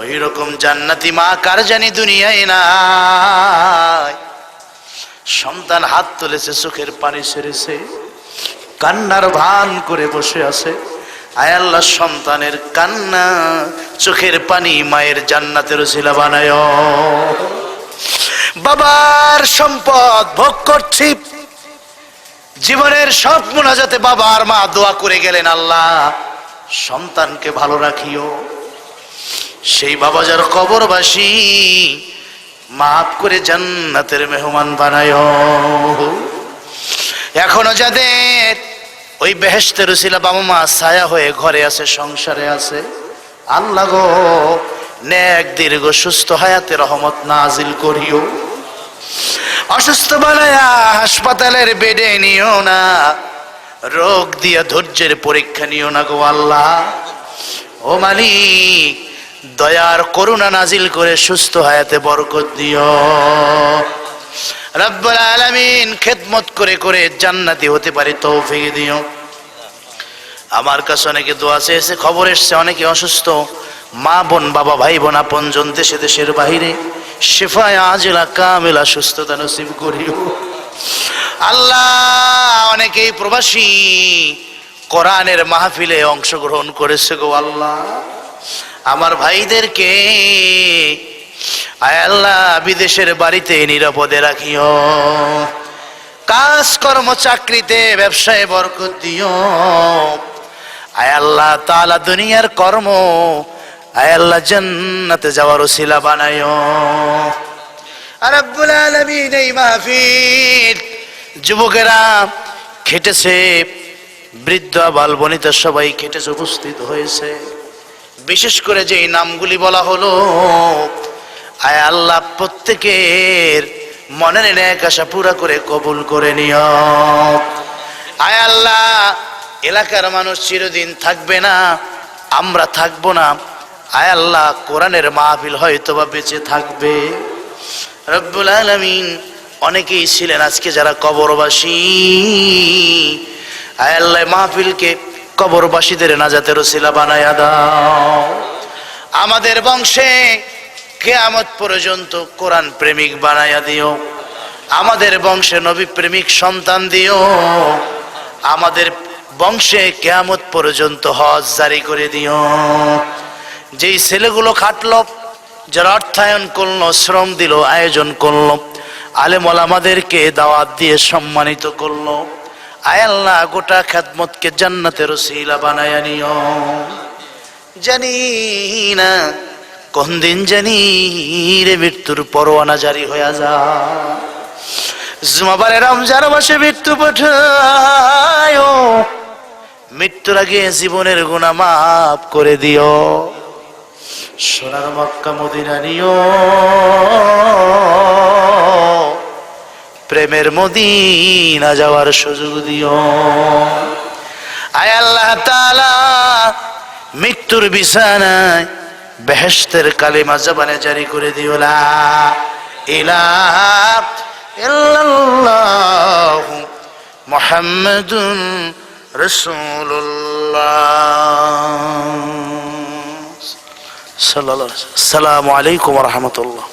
A: ওই রকম জান্নাতি মা কার জানি দুনিয়ায় নাই। সন্তান হাত তুলেছে, চোখের পানি ছেড়েছে, কান্নার ভান করে বসে আছে। আয় আল্লাহ, সন্তানের কান্না চোখের পানি মায়ের জান্নাতের ওসিলা বানায়। বাবার সম্পদ ভোগ করছি, জীবনের সব মুনাজাতে বাবা আর মা দোয়া করে গেলেন, আল্লাহ সন্তানকে ভালো রাখিও। সেই বাবা যার কবরবাসী, মাফ করে জান্নাতের মেহমান বানায়। এখনো যাদের ওই বেহেশতের উসিলা বাবা মা ছায়া হয়ে ঘরে আছে, সংসারে আছে, আল্লাহ গো নেক দীর্ঘ সুস্থ হায়াতে রহমত নাজিল করিও। অসুস্থ বানায়া হাসপাতালের বেডে নিও না, রোগ দিয়া ধৈর্যের পরীক্ষা নিও না গো আল্লাহ। ও মালিক, দয়ার করুণা নাজিল করে সুস্থ হায়াতে বরকত দিও। রব্বুল আলামিন খেদমত করে করে জান্নাতি হতে পারি তৌফিক দিও। আমার কাছে অনেকে দোয়া চেয়েছে, খবর এসছে অনেকে অসুস্থ, মা বোন বাবা ভাই বোন আপনজন দেশে দেশের বাহিরে, শিফায়ে আজিলা কামিলা সুস্থতা নসিব করিও আল্লাহ। অনেকেই প্রবাসী কোরআনের মাহফিলে অংশগ্রহণ করেছে গো আল্লাহ, আমার ভাইদেরকে আয় আল্লাহ বিদেশের বাড়িতে নিরাপদে রাখিও। কাজকর্ম চাকরিতে ব্যবসায় বরকত দিও। আয় আল্লাহ তাআলা দুনিয়ার কর্ম আয় আল্লাহ জান্নাতে যাওয়ার ওসিলা বানায়ো। রব্বুল আলামিন এই মাহফিল যুবকেরা খেটেছে, বৃদ্ধ বাল বনিতা সবাই খেটেছে, উপস্থিত হয়েছে। বিশেষ করে যে নামগুলি বলা হলো, আয় আল্লাহ প্রত্যেকের মনের নেক আশা পুরা করে কবুল করে নিও। আয় আল্লাহ এলাকার মানুষ চিরদিন থাকবে না, আমরা থাকবো না, আয় আল্লাহ কোরআনের মাহফিল হয়তোবা বেঁচে থাকবে। রব্বুল আলামিন অনেকেই ছিলেন আজকে যারা কবরবাসী, আয় আল্লাহ মাহফিলকে কবরবাসীদের নাজাতের ওসিলা বানায়া দাও। আমাদের বংশে কিয়ামত পর্যন্ত কোরআন প্রেমিক বানায়া দিও। আমাদের বংশে নবী প্রেমিক সন্তান দিও। আমাদের বংশে কিয়ামত পর্যন্ত হজ জারি করে দিও। যেই ছেলেগুলো খাটলো, যারা অর্থায়ন করলো, শ্রম দিল, আয়োজন করলো, আলেম ওলামাদেরকে দাওয়াত দিয়ে সম্মানিত করলো, আয় আল্লাহ গোটা খেদমতকে জান্নাতের ওসিলা বানায়া নিও। জানি না কোন দিন জানি রে মৃত্যুর পরোয়ানা জারি হয়ে যা। জুমাবারে রমজান মাসে মৃত্যু পাঠায়, মৃত্যুর আগে জীবনের গুনাহ মাফ করে দিও। সোনার মক্কা মদিনা নিও, প্রেমের মদিনা যাওয়ার সুযোগ দিও। আয় আল্লাহ তাআলা মৃত্যুর বিছানায় বেহেশতের কালিমা জবানে জারি করে দিও, লা ইলাহা ইল্লাল্লাহু মুহাম্মাদুর রাসূলুল্লাহ সাল্লাল্লাহু আলাইহি ওয়া সাল্লাম। আসসালামু আলাইকুম ওয়া রাহমাতুল্লাহ।